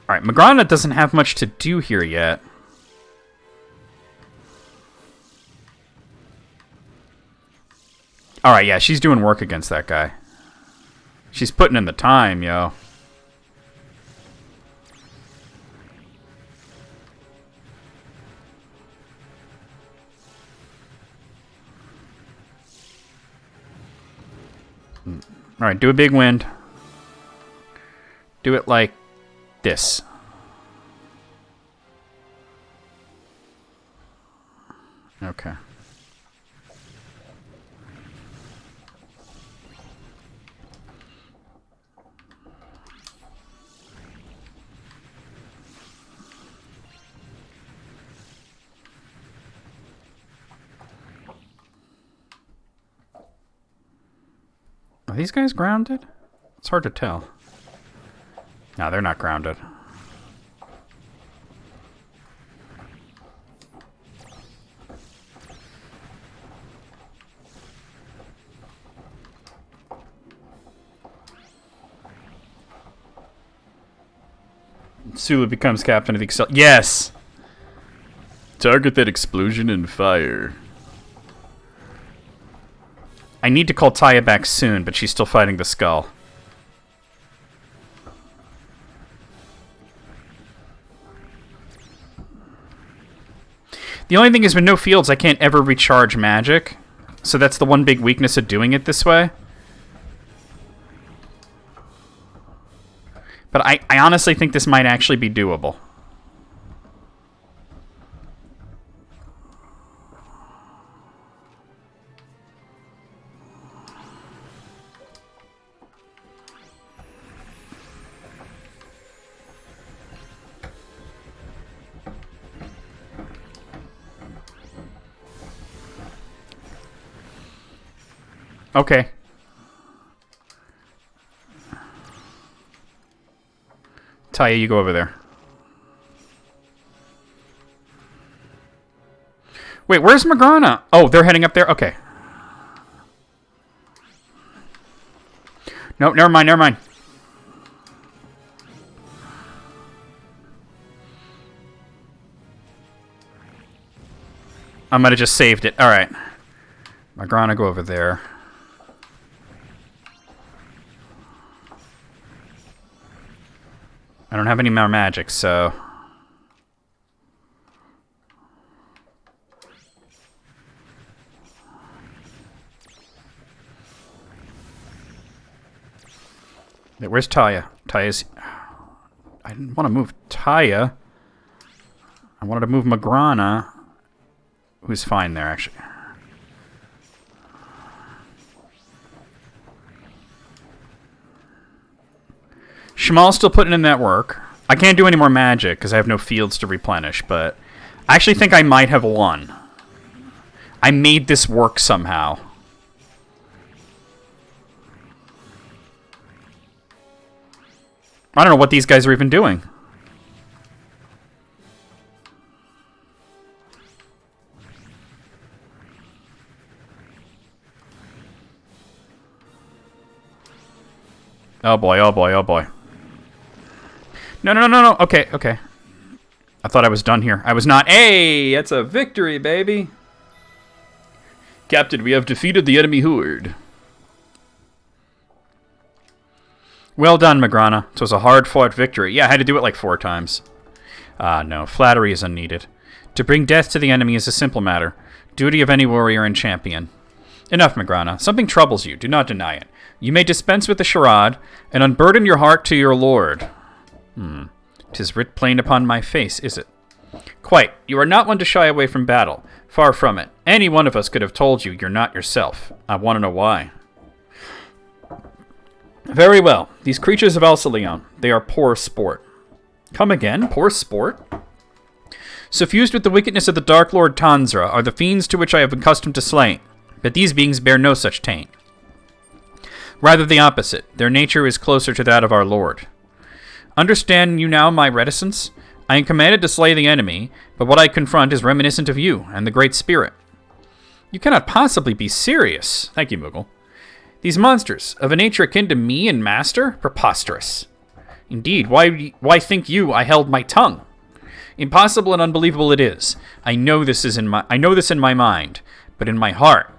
Alright, Magrana doesn't have much to do here yet. Alright, yeah, she's doing work against that guy. She's putting in the time, yo. Alright, do a big wind. Do it like this. Okay. Are these guys grounded? It's hard to tell. No, they're not grounded. Sulu becomes captain of the Excel. Yes! Target that explosion and fire. I need to call Taya back soon, but she's still fighting the skull. The only thing is with no fields, I can't ever recharge magic. So that's the one big weakness of doing it this way. But I honestly think this might actually be doable. Okay. Taya, you go over there. Wait, where's Magrana? Oh, they're heading up there? Okay. Nope, never mind, never mind. I might have just saved it. Alright. Magrana, go over there. I don't have any more magic, so... Wait, where's Taya? Taya's... I didn't want to move Taya. I wanted to move Magrana, who's fine there, actually. Shamal's still putting in that work. I can't do any more magic because I have no fields to replenish, but I actually think I might have won. I made this work somehow. I don't know what these guys are even doing. Oh boy, oh boy, oh boy. No, no, no, no, no. Okay, okay. I thought I was done here. I was not. Hey, that's a victory, baby. Captain, we have defeated the enemy horde. Well done, Magrana. It was a hard-fought victory. Yeah, I had to do it like 4 times. No. Flattery is unneeded. To bring death to the enemy is a simple matter. Duty of any warrior and champion. Enough, Magrana. Something troubles you. Do not deny it. You may dispense with the charade, and unburden your heart to your lord. 'Tis writ plain upon my face, is it? Quite. You are not one to shy away from battle. Far from it. Any one of us could have told you you're not yourself. I want to know why. Very well. These creatures of Alceleon, they are poor sport. Come again? Poor sport? Suffused with the wickedness of the Dark Lord Tanzra are the fiends to which I have been accustomed to slay, but these beings bear no such taint. Rather the opposite. Their nature is closer to that of our Lord. Understand you now my reticence? I am commanded to slay the enemy, but what I confront is reminiscent of you and the Great Spirit. You cannot possibly be serious. Thank you, Moogle. These monsters, of a nature akin to me and Master? Preposterous. Indeed, why think you I held my tongue? Impossible and unbelievable it is. I know this in my mind, but in my heart,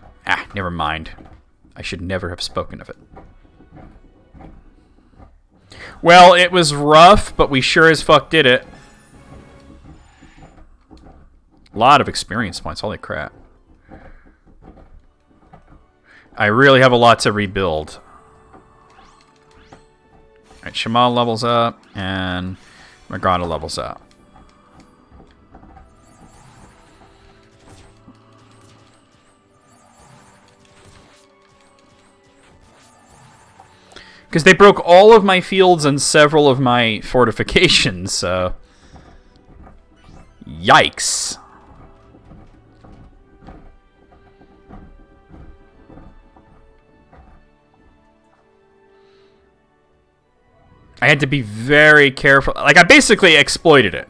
never mind. I should never have spoken of it. Well, it was rough, but we sure as fuck did it. A lot of experience points, holy crap. I really have a lot to rebuild. Alright, Shamal levels up, and Magrana levels up. Because they broke all of my fields and several of my fortifications, so... Yikes. I had to be very careful. Like, I basically exploited it.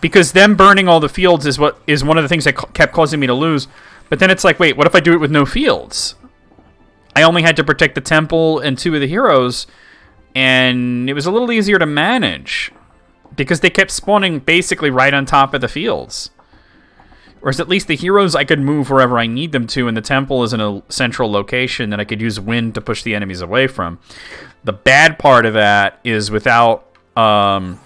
Because them burning all the fields is one of the things that kept causing me to lose. But then it's like, wait, what if I do it with no fields? I only had to protect the temple and 2 of the heroes, and it was a little easier to manage. Because they kept spawning basically right on top of the fields. Whereas at least the heroes I could move wherever I need them to, and the temple is in a central location that I could use wind to push the enemies away from. The bad part of that is without... damn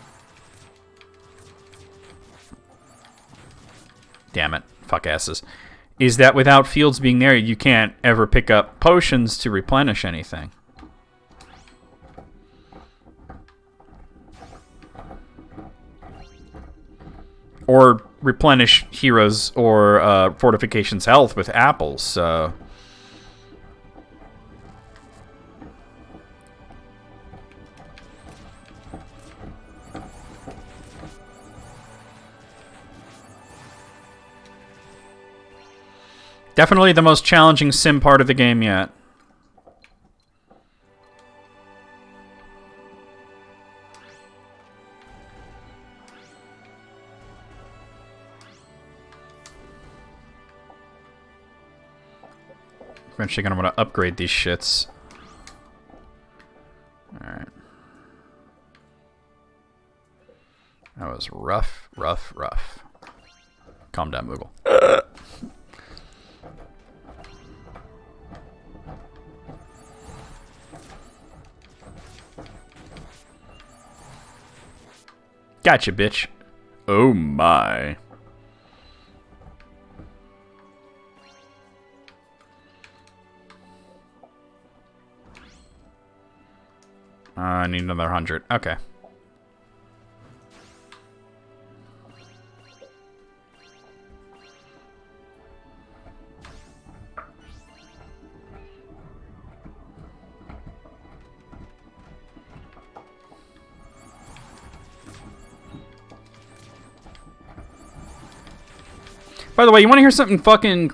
it. Fuck asses. Is that without fields being there, you can't ever pick up potions to replenish anything. Or replenish heroes or fortifications' health with apples, so... Definitely the most challenging sim part of the game yet. Eventually gonna want to upgrade these shits. Alright. That was rough, rough, rough. Calm down, Moogle. Gotcha, bitch. Oh my. I need another 100. Okay. By the way, you want to hear something fucking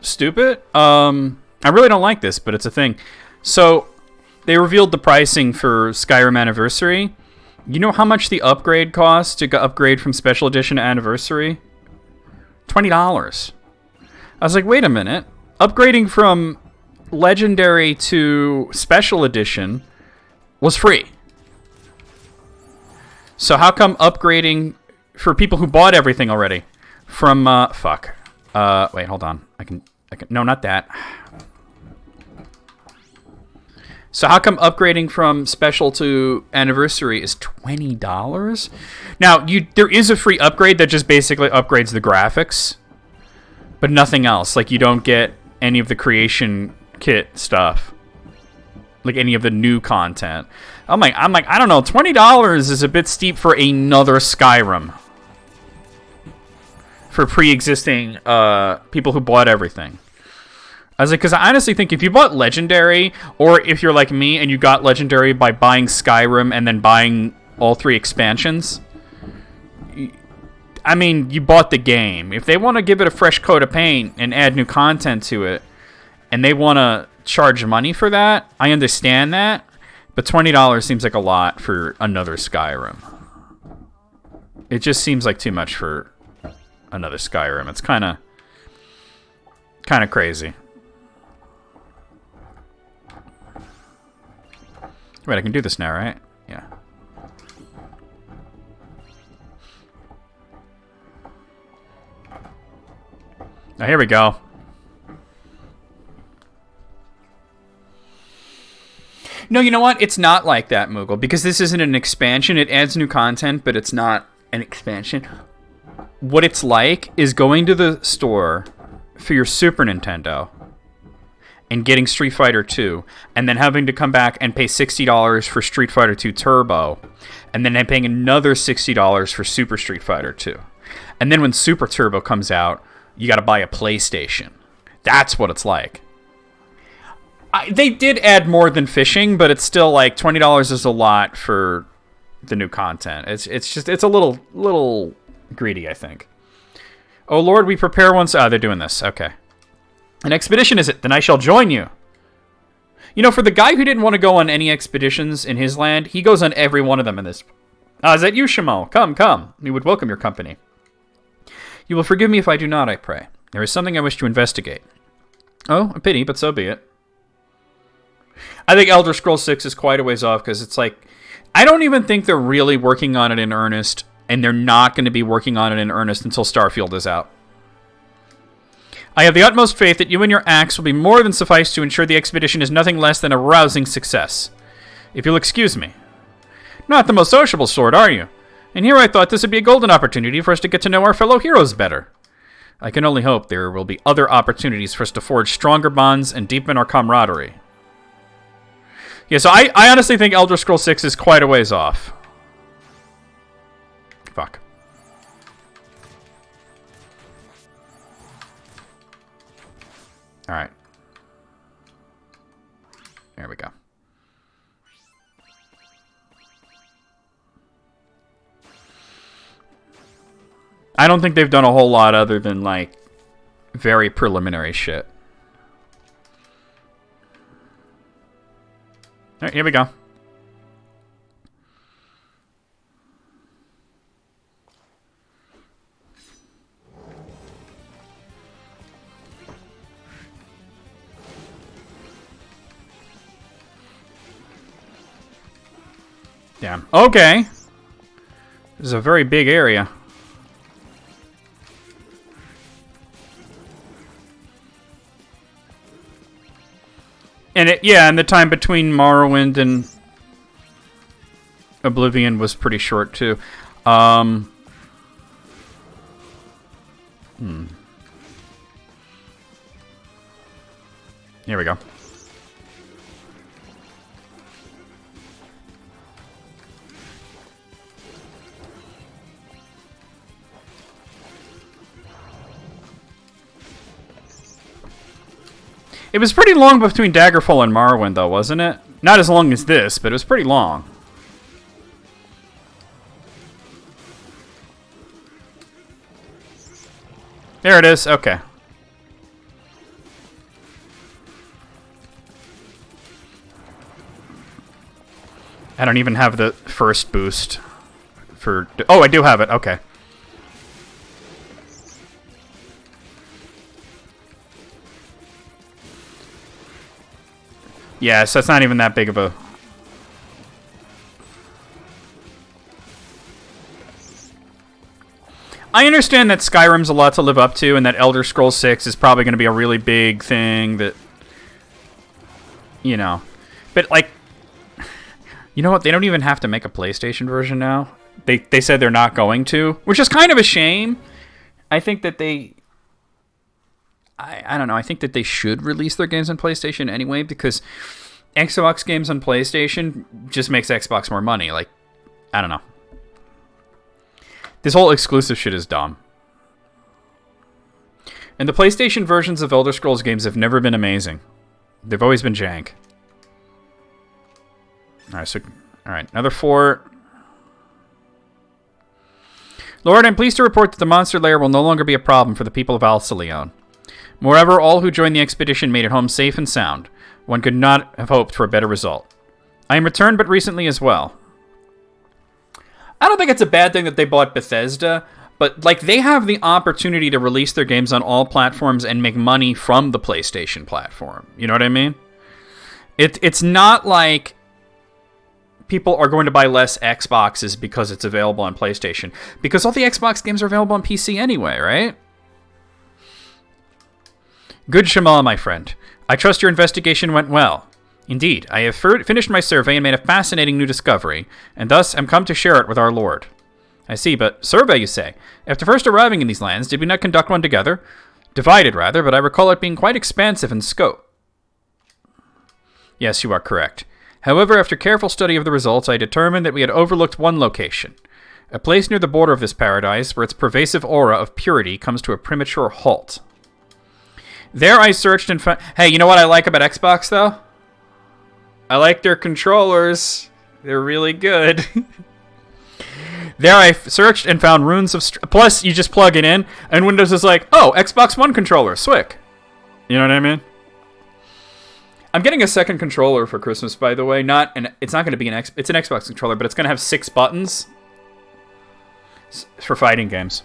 stupid? I really don't like this, but it's a thing. So, they revealed the pricing for Skyrim Anniversary. You know how much the upgrade costs to upgrade from Special Edition to Anniversary? $20. I was like, wait a minute. Upgrading from Legendary to Special Edition was free. So how come upgrading for people who bought everything already from, wait, hold on. I can, no, not that. So how come upgrading from Special to Anniversary is $20? Now, there is a free upgrade that just basically upgrades the graphics, but nothing else. Like, you don't get any of the creation kit stuff, like any of the new content. I'm like, I don't know, $20 is a bit steep for another Skyrim. For pre-existing people who bought everything. I was like, because I honestly think if you bought Legendary, or if you're like me and you got Legendary by buying Skyrim and then buying all 3 expansions, I mean, you bought the game. If they want to give it a fresh coat of paint and add new content to it, and they want to charge money for that, I understand that, but $20 seems like a lot for another Skyrim. It just seems like too much for another Skyrim. It's kind of crazy. Wait, I can do this now, right? Yeah. Now, here we go. No, you know what? It's not like that, Moogle, because this isn't an expansion. It adds new content, but it's not an expansion. What it's like is going to the store for your Super Nintendo and getting Street Fighter 2, and then having to come back and pay $60 for Street Fighter 2 Turbo, and then paying another $60 for Super Street Fighter 2. And then when Super Turbo comes out, you got to buy a PlayStation. That's what it's like. They did add more than fishing, but it's still like $20 is a lot for the new content. It's a little greedy, I think. Oh Lord, we prepare once. They're doing this. Okay. An expedition is it? Then I shall join you. You know, for the guy who didn't want to go on any expeditions in his land, he goes on every one of them in this. Is that you, Shamo? Come. We would welcome your company. You will forgive me if I do not, I pray. There is something I wish to investigate. Oh, a pity, but so be it. I think Elder Scrolls 6 is quite a ways off, because it's like, I don't even think they're really working on it in earnest, and they're not going to be working on it in earnest until Starfield is out. I have the utmost faith that you and your axe will be more than suffice to ensure the expedition is nothing less than a rousing success. If you'll excuse me. Not the most sociable sort, are you? And here I thought this would be a golden opportunity for us to get to know our fellow heroes better. I can only hope there will be other opportunities for us to forge stronger bonds and deepen our camaraderie. Yeah, so I honestly think Elder Scrolls 6 is quite a ways off. Fuck. Alright. There we go. I don't think they've done a whole lot other than, like, very preliminary shit. Alright, here we go. Damn. Okay. This is a very big area. And and the time between Morrowind and Oblivion was pretty short too. Here we go. It was pretty long between Daggerfall and Morrowind, though, wasn't it? Not as long as this, but it was pretty long. There it is. Okay. I don't even have the first boost for... Oh, I do have it. Okay. Yeah, so it's not even that big of a... I understand that Skyrim's a lot to live up to, and that Elder Scrolls 6 is probably going to be a really big thing that... You know. But, like... You know what? They don't even have to make a PlayStation version now. They said they're not going to, which is kind of a shame. I think that they... I don't know. I think that they should release their games on PlayStation anyway, because Xbox games on PlayStation just makes Xbox more money. Like, I don't know. This whole exclusive shit is dumb. And the PlayStation versions of Elder Scrolls games have never been amazing. They've always been jank. Alright, another 4. Lord, I'm pleased to report that the monster lair will no longer be a problem for the people of Alceleon. Moreover, all who joined the expedition made it home safe and sound. One could not have hoped for a better result. I am returned but recently as well. I don't think it's a bad thing that they bought Bethesda, but like they have the opportunity to release their games on all platforms and make money from the PlayStation platform. You know what I mean? It's not like people are going to buy less Xboxes because it's available on PlayStation, because all the Xbox games are available on PC anyway, right? Good Shamal, my friend. I trust your investigation went well. Indeed, I have finished my survey and made a fascinating new discovery, and thus am come to share it with our Lord. I see, but survey, you say? After first arriving in these lands, did we not conduct one together? Divided, rather, but I recall it being quite expansive in scope. Yes, you are correct. However, after careful study of the results, I determined that we had overlooked one location. A place near the border of this paradise where its pervasive aura of purity comes to a premature halt. There I searched and found... Hey, you know what I like about Xbox, though? I like their controllers. They're really good. There I searched and found runes of... Plus, you just plug it in, and Windows is like, oh, Xbox One controller, swick. You know what I mean? I'm getting a second controller for Christmas, by the way. It's not going to be it's an Xbox controller, but it's going to have 6 buttons for fighting games.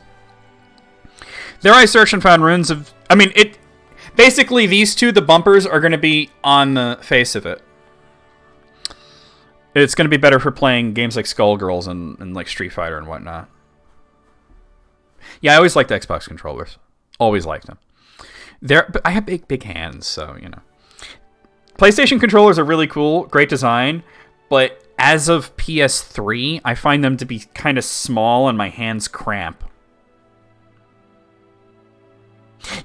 There I searched and found runes of... I mean, basically, these two, the bumpers, are going to be on the face of it. It's going to be better for playing games like Skullgirls and like Street Fighter and whatnot. Yeah, I always liked Xbox controllers. Always liked them. But I have big hands, so, you know. PlayStation controllers are really cool, great design, but as of PS3, I find them to be kind of small and my hands cramp.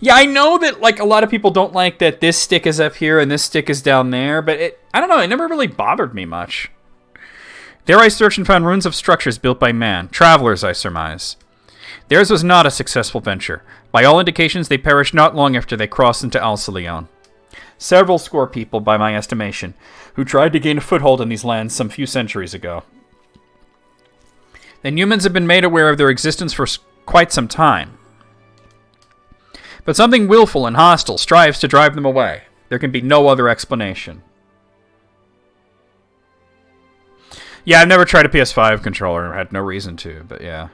Yeah, I know that like a lot of people don't like that this stick is up here and this stick is down there, but I don't know, it never really bothered me much. There I searched and found ruins of structures built by man, travelers, I surmise. Theirs was not a successful venture. By all indications, they perished not long after they crossed into Alceleon. Several score people, by my estimation, who tried to gain a foothold in these lands some few centuries ago. Then humans have been made aware of their existence for quite some time. But something willful and hostile strives to drive them away. There can be no other explanation. Yeah, I've never tried a PS5 controller. I had no reason to, but yeah.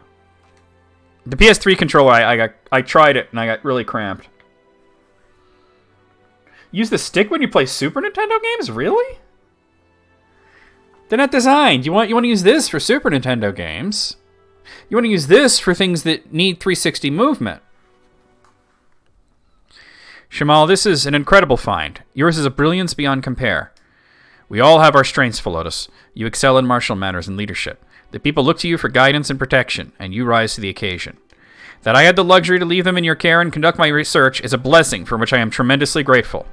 The PS3 controller, I tried it, and I got really cramped. Use the stick when you play Super Nintendo games? Really? They're not designed. You want to use this for Super Nintendo games. You want to use this for things that need 360 movement. Shamal, this is an incredible find. Yours is a brilliance beyond compare. We all have our strengths, Philotus. You excel in martial matters and leadership. The people look to you for guidance and protection, and you rise to the occasion. That I had the luxury to leave them in your care and conduct my research is a blessing for which I am tremendously grateful.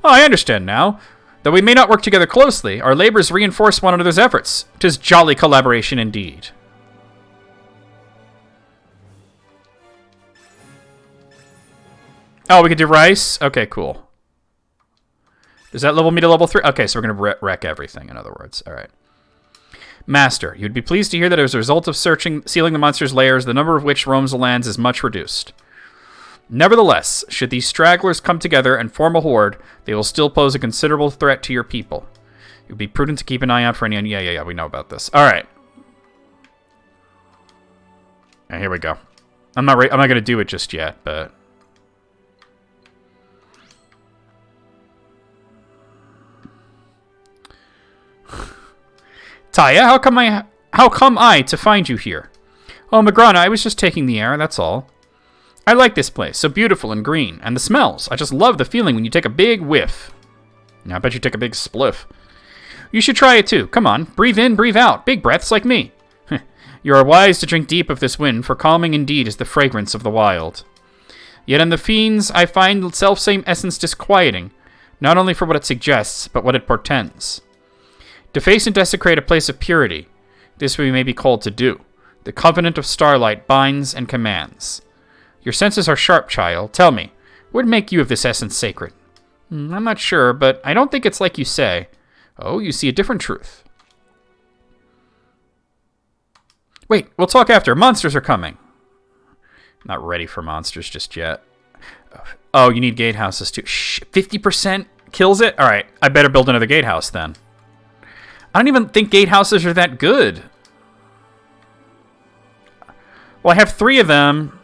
Oh, I understand now. Though we may not work together closely, our labors reinforce one another's efforts. 'Tis jolly collaboration indeed. Oh, we could do rice? Okay, cool. Does that level me to level 3? Okay, so we're going to wreck everything, in other words. All right. Master, you'd be pleased to hear that as a result of sealing the monster's lairs, the number of which roams the lands is much reduced. Nevertheless, should these stragglers come together and form a horde, they will still pose a considerable threat to your people. It would be prudent to keep an eye out for any... Yeah, we know about this. All right. And here we go. I'm not going to do it just yet, but... Taya, how come I to find you here? Oh, Magrana, I was just taking the air, that's all. I like this place, so beautiful and green. And the smells. I just love the feeling when you take a big whiff. I bet you take a big spliff. You should try it too. Come on, breathe in, breathe out. Big breaths like me. You are wise to drink deep of this wind, for calming indeed is the fragrance of the wild. Yet in the fiends, I find the selfsame essence disquieting, not only for what it suggests, but what it portends. Deface and desecrate a place of purity. This we may be called to do. The covenant of starlight binds and commands. Your senses are sharp, child. Tell me, what would make you of this essence sacred? I'm not sure, but I don't think it's like you say. Oh, you see a different truth. Wait, we'll talk after. Monsters are coming. Not ready for monsters just yet. Oh, you need gatehouses too. 50% kills it? All right, I better build another gatehouse then. I don't even think gatehouses are that good. Well, I have 3 of them.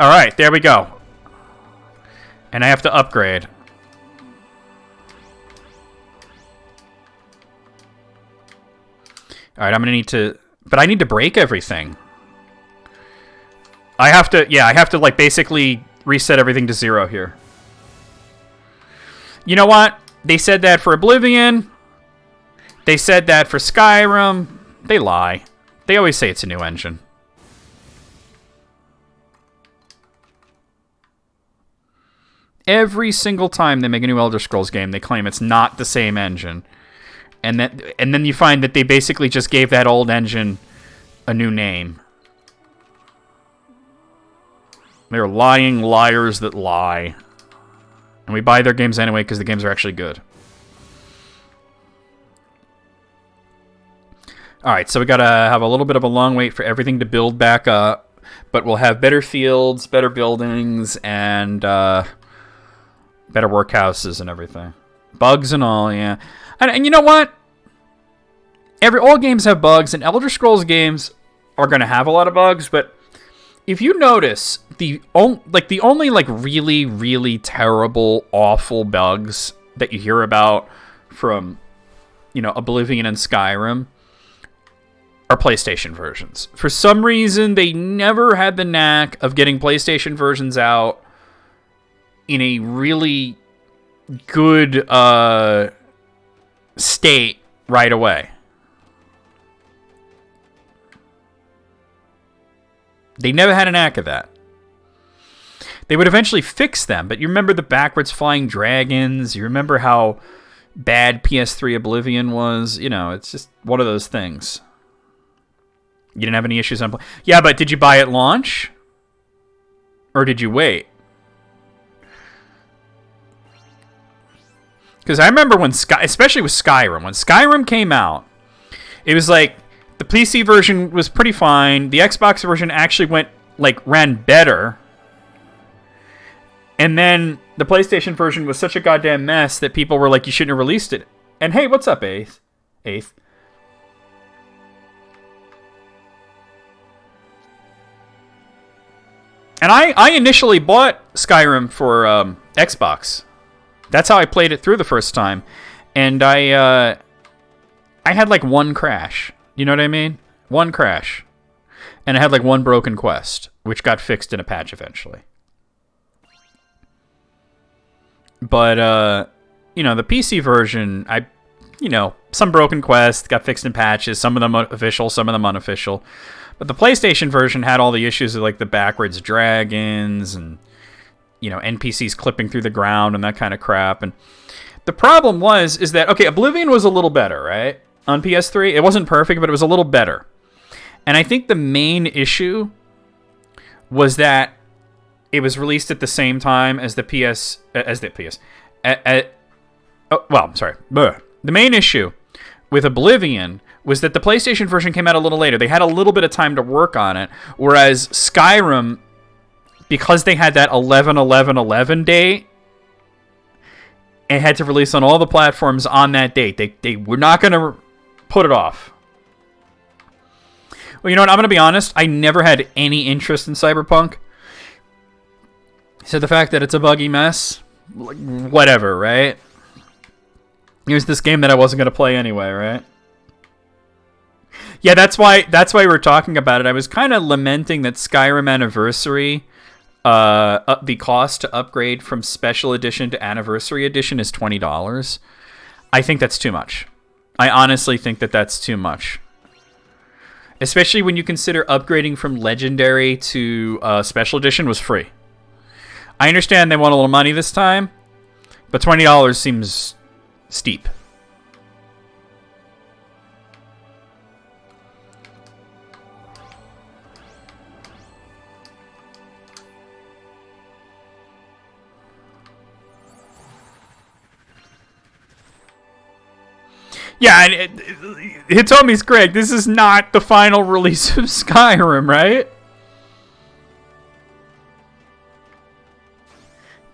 All right, there we go. And I have to upgrade. All right, I'm going to need to... But I need to break everything. I have to, like, basically reset everything to 0 here. You know what? They said that for Oblivion. They said that for Skyrim. They lie. They always say it's a new engine. Every single time they make a new Elder Scrolls game, they claim it's not the same engine. And then you find that they basically just gave that old engine a new name. They're lying liars that lie. And we buy their games anyway because the games are actually good. Alright, so we gotta have a little bit of a long wait for everything to build back up. But we'll have better fields, better buildings, and better workhouses and everything. Bugs and all, yeah. And you know what? All games have bugs, and Elder Scrolls games are going to have a lot of bugs, but if you notice, the only really, really terrible, awful bugs that you hear about from, Oblivion and Skyrim are PlayStation versions. For some reason, they never had the knack of getting PlayStation versions out in a really good state right away. They never had a knack of that. They would eventually fix them, but you remember the backwards flying dragons? You remember how bad PS3 Oblivion was? It's just one of those things. You didn't have any issues on... Yeah, but did you buy at launch? Or did you wait? Because I remember when especially with Skyrim, when Skyrim came out, it was like the PC version was pretty fine. The Xbox version actually ran better. And then the PlayStation version was such a goddamn mess that people were like, you shouldn't have released it. And hey, what's up, Eighth? And I initially bought Skyrim for Xbox. That's how I played it through the first time. And I had like one crash. You know what I mean? One crash. And I had like one broken quest, which got fixed in a patch eventually. But, the PC version, some broken quests got fixed in patches, some of them official, some of them unofficial. But the PlayStation version had all the issues of like the backwards dragons and, NPCs clipping through the ground and that kind of crap. And the problem is that, okay, Oblivion was a little better, right? On PS3. It wasn't perfect, but it was a little better. And I think the main issue was that it was released at the same time as the PS... The main issue with Oblivion was that the PlayStation version came out a little later. They had a little bit of time to work on it, whereas Skyrim because they had that 11/11/11 date, and had to release on all the platforms on that date. They were not going to put it off. Well, you know what? I'm going to be honest. I never had any interest in Cyberpunk. So the fact that it's a buggy mess, whatever, right? Here's this game that I wasn't going to play anyway, right? Yeah, that's why we're talking about it. I was kind of lamenting that Skyrim Anniversary, the cost to upgrade from Special Edition to Anniversary Edition is $20. I think that's too much. I honestly think that that's too much. Especially when you consider upgrading from Legendary to Special Edition was free. I understand they want a little money this time, but $20 seems steep. Yeah, and Hitomi's correct. This is not the final release of Skyrim, right?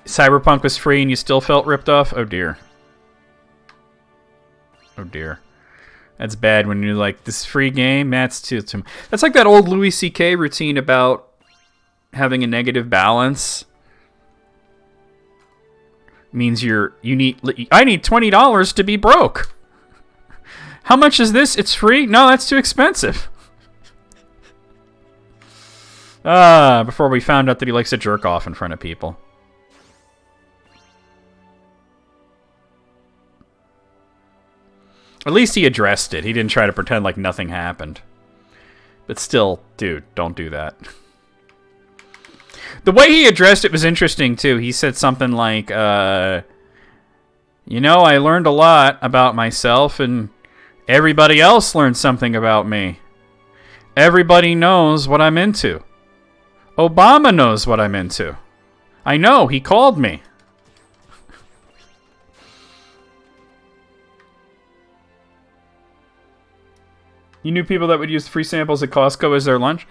Cyberpunk was free and you still felt ripped off? Oh, dear. Oh, dear. That's bad when you're like, this free game? That's too... That's like that old Louis C.K. routine about having a negative balance. Means I need $20 to be broke. How much is this? It's free? No, that's too expensive. Before we found out that he likes to jerk off in front of people. At least he addressed it. He didn't try to pretend like nothing happened. But still, dude, don't do that. The way he addressed it was interesting, too. He said something like, you know, I learned a lot about myself, and everybody else learned something about me. Everybody knows what I'm into. Obama knows what I'm into. I know, he called me. You knew people that would use free samples at Costco as their lunch?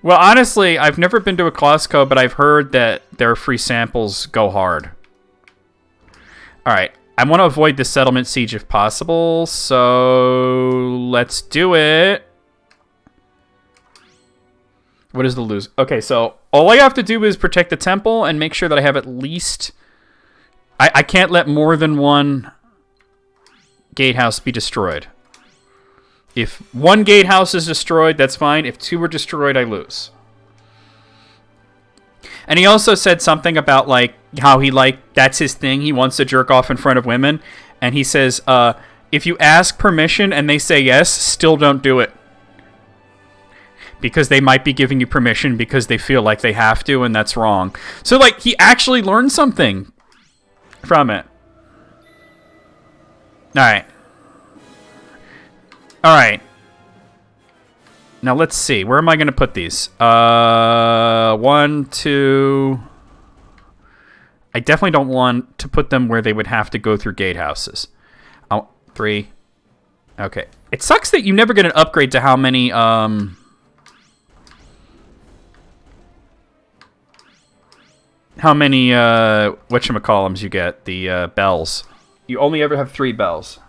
Well, honestly, I've never been to a Costco, but I've heard that their free samples go hard. Alright, I want to avoid the settlement siege if possible, so let's do it. What is the lose? Okay, so all I have to do is protect the temple and make sure that I have at least... I can't let more than one gatehouse be destroyed. If one gatehouse is destroyed, that's fine. If two are destroyed, I lose. And he also said something about, like, how he, like, that's his thing. He wants to jerk off in front of women. And he says, if you ask permission and they say yes, still don't do it. Because they might be giving you permission because they feel like they have to, and that's wrong. So, like, he actually learned something from it. Alright. Alright. Now, let's see. Where am I going to put these? 1, 2... I definitely don't want to put them where they would have to go through gatehouses. 3. Okay. It sucks that you never get an upgrade to how many, whatchamacallums you get. The, bells. You only ever have 3 bells.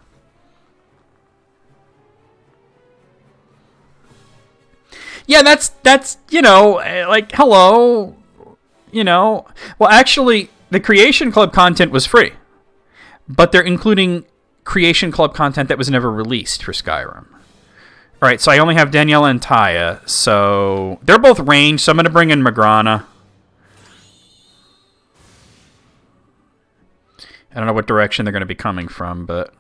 Yeah, that's, you know, like, hello, you know. Well, actually, the Creation Club content was free. But they're including Creation Club content that was never released for Skyrim. Alright, so I only have Daniela and Taya, so they're both ranged, so I'm going to bring in Magrana. I don't know what direction they're going to be coming from, but...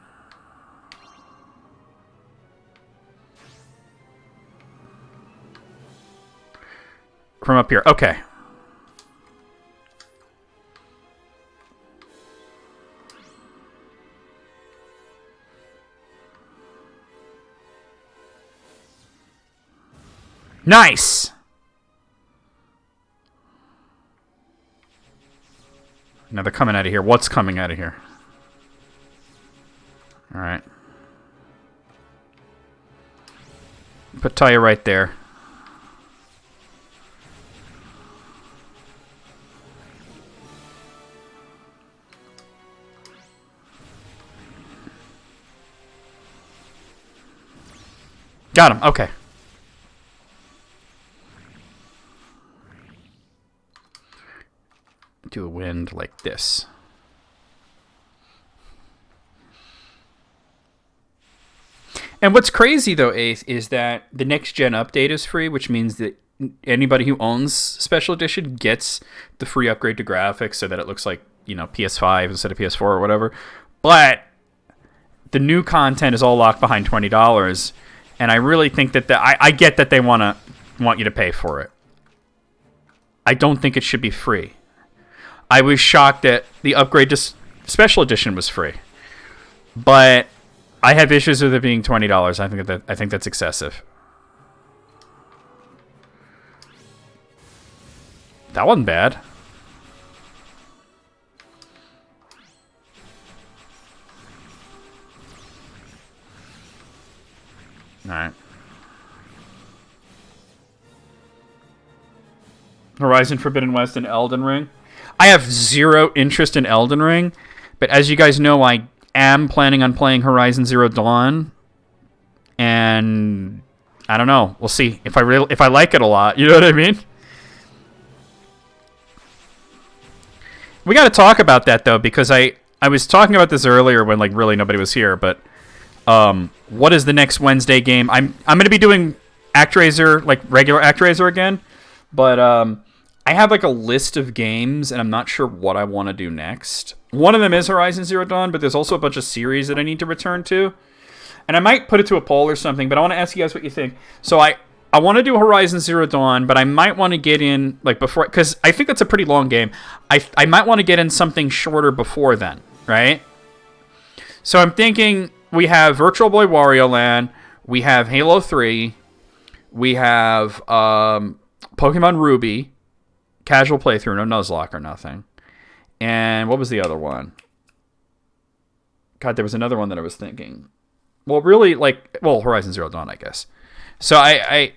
From up here. Okay. Nice! Now they're coming out of here. What's coming out of here? Alright. Put Taya right there. Got him. Okay. Do a wind like this. And what's crazy, though, Ace, is that the next-gen update is free, which means that anybody who owns Special Edition gets the free upgrade to graphics so that it looks like, PS5 instead of PS4 or whatever. But the new content is all locked behind $20, and I really think that I get that they want you to pay for it. I don't think it should be free. I was shocked that the upgrade to Special Edition was free, but I have issues with it being $20. I think that's excessive. That wasn't bad. All right. Horizon Forbidden West and Elden Ring. I have zero interest in Elden Ring, but as you guys know, I am planning on playing Horizon Zero Dawn, and I don't know. We'll see if I like it a lot. You know what I mean? We got to talk about that though, because I was talking about this earlier when really nobody was here. But what is the next Wednesday game? I'm going to be doing Actraiser, like regular Actraiser again, but I have a list of games, and I'm not sure what I want to do next. One of them is Horizon Zero Dawn, but there's also a bunch of series that I need to return to. And I might put it to a poll or something, but I want to ask you guys what you think. So I want to do Horizon Zero Dawn, but I might want to get in, before, because I think that's a pretty long game. I might want to get in something shorter before then, right? So I'm thinking we have Virtual Boy Wario Land, we have Halo 3, we have Pokemon Ruby, casual playthrough, no Nuzlocke or nothing. And what was the other one? God, there was another one that I was thinking. Well, really, Horizon Zero Dawn, I guess. So I'm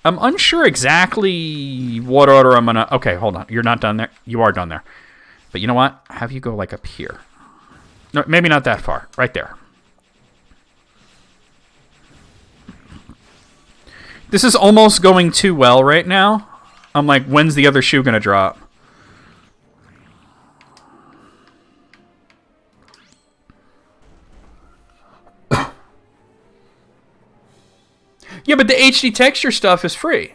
unsure exactly what order I'm gonna. Okay, hold on. You're not done there. You are done there. But you know what? Have you go up here? No, maybe not that far. Right there. This is almost going too well right now. I'm like, when's the other shoe gonna drop? Yeah, but the HD texture stuff is free.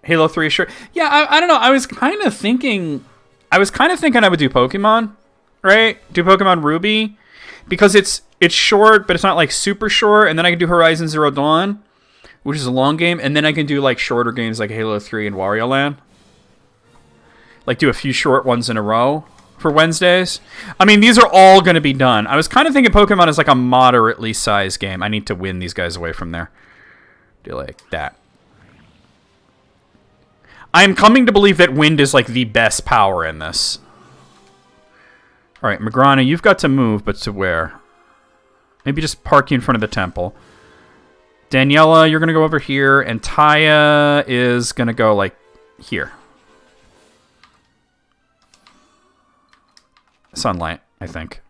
Halo 3 is sure. Yeah, I don't know. I was kind of thinking I would do Pokemon, right? Do Pokemon Ruby, because it's short, but it's not super short. And then I can do Horizon Zero Dawn, which is a long game, and then I can do shorter games like Halo 3 and Wario Land. Do a few short ones in a row for Wednesdays. I mean, these are all going to be done. I was kind of thinking Pokemon is a moderately sized game. I need to win these guys away from there. Do like that. I am coming to believe that wind is the best power in this. All right, Magrana, you've got to move, but to where? Maybe just park you in front of the temple. Daniela, you're going to go over here, and Taya is going to go here. Sunlight, I think.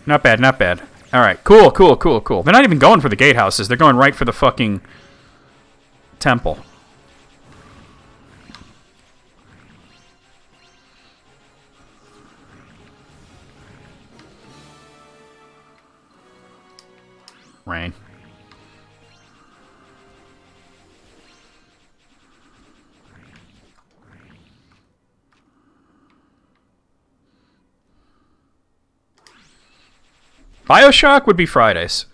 Not bad, not bad. All right, cool. They're not even going for the gatehouses. They're going right for the fucking temple. Rain. BioShock would be Fridays,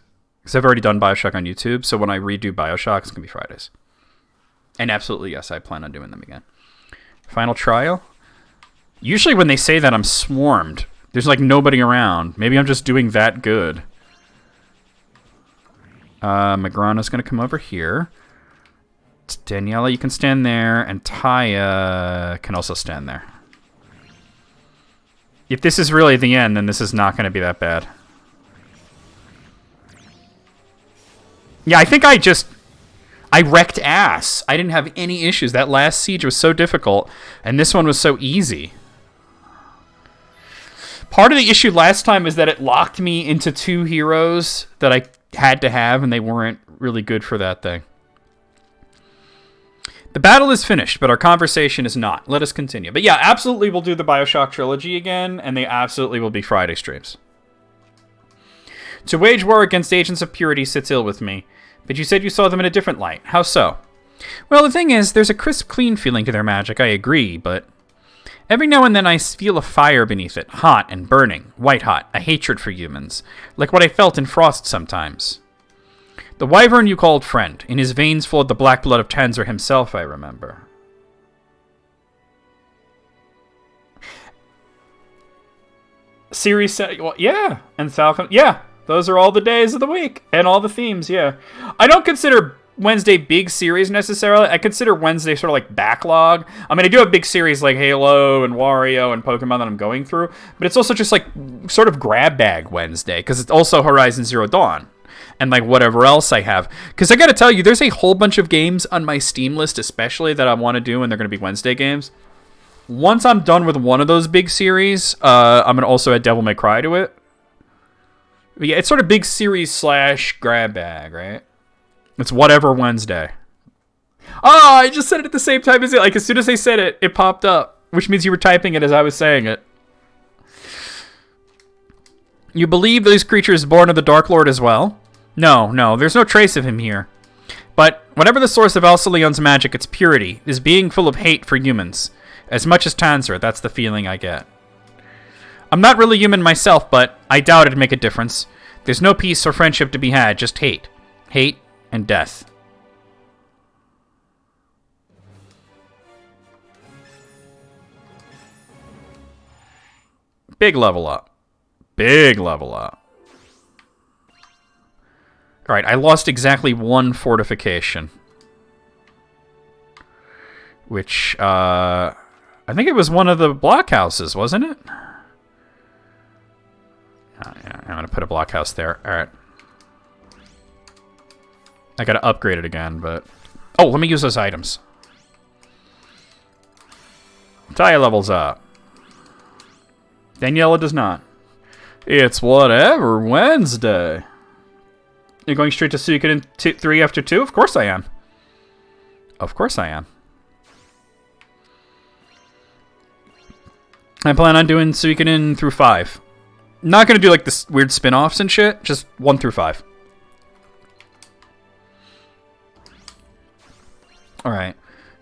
because I've already done BioShock on YouTube, so when I redo BioShock, it's going to be Fridays. And absolutely, yes, I plan on doing them again. Final Trial? Usually when they say that, I'm swarmed. There's nobody around. Maybe I'm just doing that good. Magrana's going to come over here. Daniela, you can stand there, and Taya can also stand there. If this is really the end, then this is not going to be that bad. Yeah, I think I wrecked ass. I didn't have any issues. That last siege was so difficult, and this one was so easy. Part of the issue last time is that it locked me into two heroes that had to have, and they weren't really good for that thing. The battle is finished, but our conversation is not. Let us continue. But yeah, absolutely we'll do the Bioshock trilogy again, and they absolutely will be Friday streams. To wage war against agents of purity sits ill with me, but you said you saw them in a different light. How so? Well, the thing is, there's a crisp, clean feeling to their magic, I agree, but every now and then I feel a fire beneath it, hot and burning, white-hot, a hatred for humans, like what I felt in Frost sometimes. The wyvern you called friend. In his veins flowed the black blood of Tanzer himself, I remember. Series, well, yeah, and Falcon, yeah, those are all the days of the week, and all the themes, yeah. I don't consider Wednesday big series necessarily. I consider Wednesday sort of like backlog. I mean, I do have big series like Halo and Wario and Pokemon that I'm going through, but it's also just like sort of grab bag Wednesday, because it's also Horizon Zero Dawn. And like whatever else I have. Because I gotta tell you, there's a whole bunch of games on my Steam list especially that I want to do, and they're going to be Wednesday games. Once I'm done with one of those big series, I'm going to also add Devil May Cry to it. But yeah, it's sort of big series / grab bag, right? It's whatever Wednesday. Oh, I just said it at the same time as it. Like as soon as I said it, it popped up. Which means you were typing it as I was saying it. You believe these creatures born of the Dark Lord as well? No, there's no trace of him here. But whatever the source of Alceleon's magic, its purity, is being full of hate for humans. As much as Tanzer, that's the feeling I get. I'm not really human myself, but I doubt it'd make a difference. There's no peace or friendship to be had, just hate. Hate and death. Big level up. Big level up. Alright, I lost exactly one fortification. Which, I think it was one of the blockhouses, wasn't it? Oh, yeah, I'm going to put a blockhouse there. Alright. I got to upgrade it again, but... Oh, let me use those items. Taya levels up. Daniela does not. It's whatever Wednesday. You're going straight to Suikoden 3 after 2? Of course I am. Of course I am. I plan on doing Suikoden through 5. Not going to do like this weird spin-offs and shit. Just 1 through 5. Alright.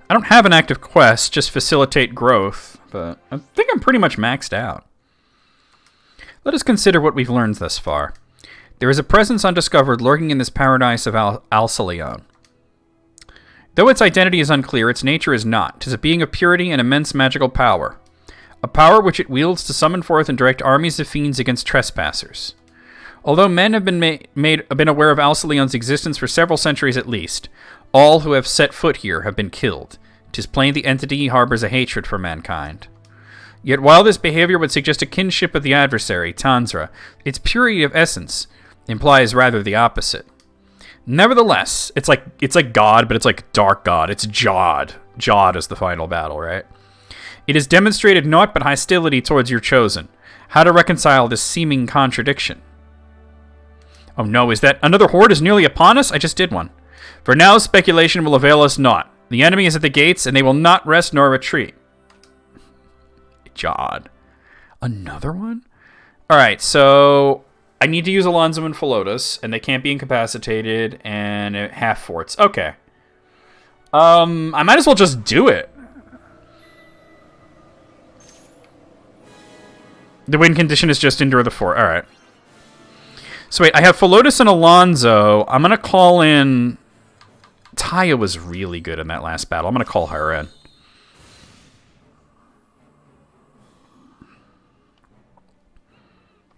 I don't have an active quest, just facilitate growth. But I think I'm pretty much maxed out. Let us consider what we've learned thus far. There is a presence undiscovered lurking in this paradise of Alceleon. Though its identity is unclear, its nature is not. 'Tis a being of purity and immense magical power. A power which it wields to summon forth and direct armies of fiends against trespassers. Although men have been aware of Alceleon's existence for several centuries at least, all who have set foot here have been killed. 'Tis plain the entity harbors a hatred for mankind. Yet while this behavior would suggest a kinship with the adversary, Tanzra, its purity of essence implies rather the opposite. Nevertheless, it's like God, but it's like Dark God. It's Jod. Jod is the final battle, right? It has demonstrated naught but hostility towards your chosen. How to reconcile this seeming contradiction? Oh no, is that another horde is nearly upon us? I just did one. For now, speculation will avail us naught. The enemy is at the gates, and they will not rest nor retreat. Jod. Another one? Alright, so I need to use Alonzo and Philotas, and they can't be incapacitated, and half forts. Okay. I might as well just do it. The win condition is just endure the fort. Alright. So wait, I have Philotas and Alonzo. I'm going to call in... Taya was really good in that last battle. I'm going to call her in.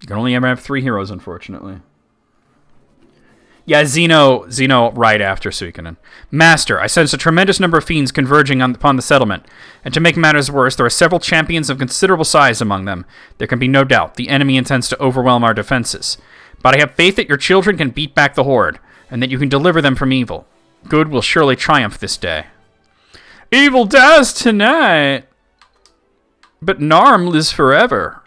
You can only ever have 3 heroes, unfortunately. Yeah, Xeno right after Suikoden. Master, I sense a tremendous number of fiends converging upon the settlement. And to make matters worse, there are several champions of considerable size among them. There can be no doubt the enemy intends to overwhelm our defenses. But I have faith that your children can beat back the horde, and that you can deliver them from evil. Good will surely triumph this day. Evil dies tonight, but Narm lives forever.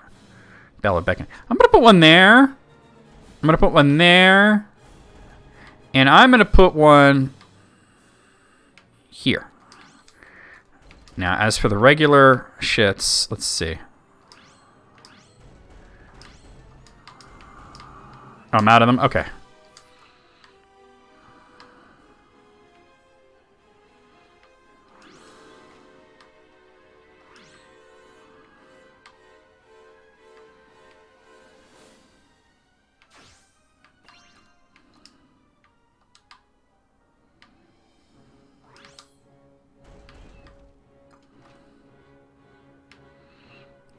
Bella Beckon. I'm going to put one there. I'm going to put one there. And I'm going to put one here. Now, as for the regular shits, let's see. Oh, I'm out of them? Okay.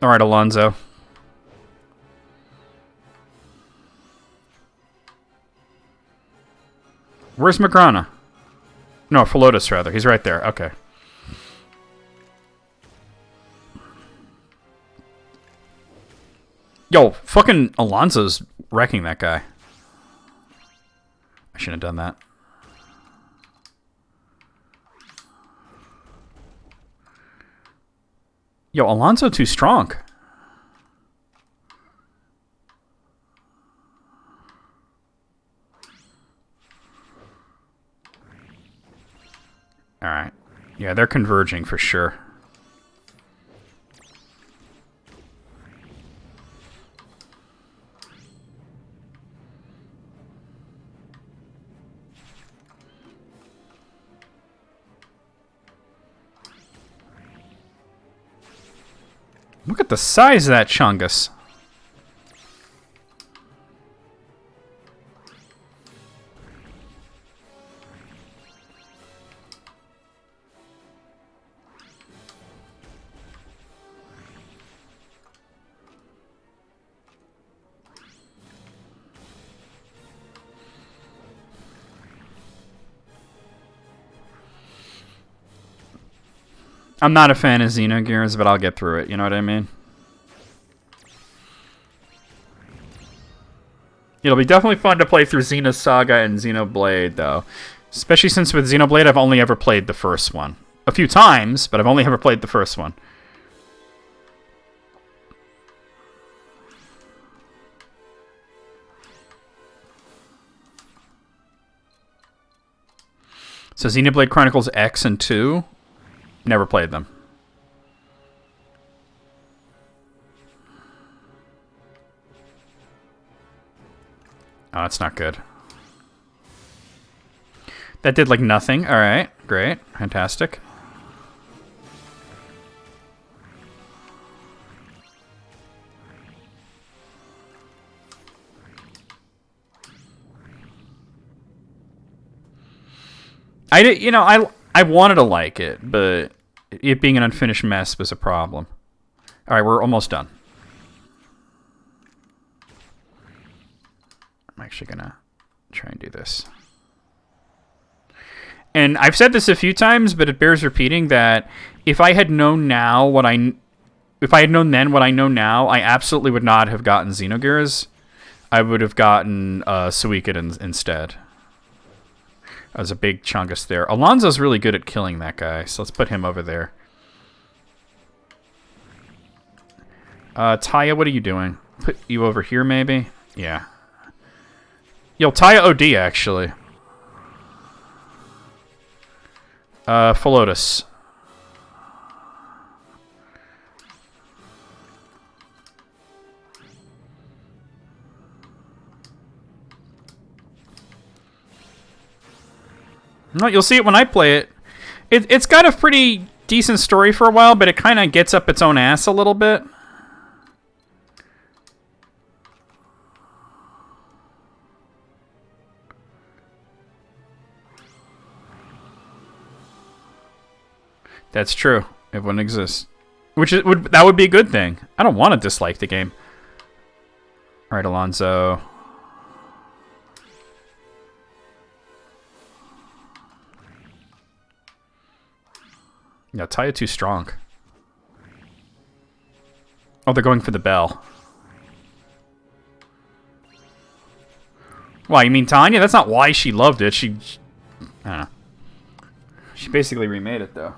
All right, Alonzo. Where's Magrana? No, Philotus, rather. He's right there. Okay. Yo, fucking Alonzo's wrecking that guy. I shouldn't have done that. Yo, Alonzo too strong. Alright. Yeah, they're converging for sure. Look at the size of that Chungus. I'm not a fan of Xenogears, but I'll get through it. You know what I mean? It'll be definitely fun to play through Xenosaga and Xenoblade, though. Especially since with Xenoblade, I've only ever played the first one. A few times, but I've only ever played the first one. So Xenoblade Chronicles X and 2... Never played them. Oh, that's not good. That did like nothing. All right, great, fantastic. I wanted to like it, but it being an unfinished mess was a problem. All right, we're almost done. I'm actually gonna try and do this. And I've said this a few times, but it bears repeating that if I had known now if I had known then what I know now, I absolutely would not have gotten Xenogears. I would have gotten Suikoden instead. That was a big Chungus there. Alonzo's really good at killing that guy, so let's put him over there. Taya, what are you doing? Put you over here, maybe? Yeah. Yo, Taya OD, actually. Philotus. No, you'll see it when I play it. It's got a pretty decent story for a while, but it kind of gets up its own ass a little bit. That's true. It wouldn't exist. That would be a good thing. I don't want to dislike the game. All right, Alonzo. Yeah, Taya too strong. Oh, they're going for the bell. Why, you mean Tanya? That's not why she loved it. I don't know. She basically remade it, though.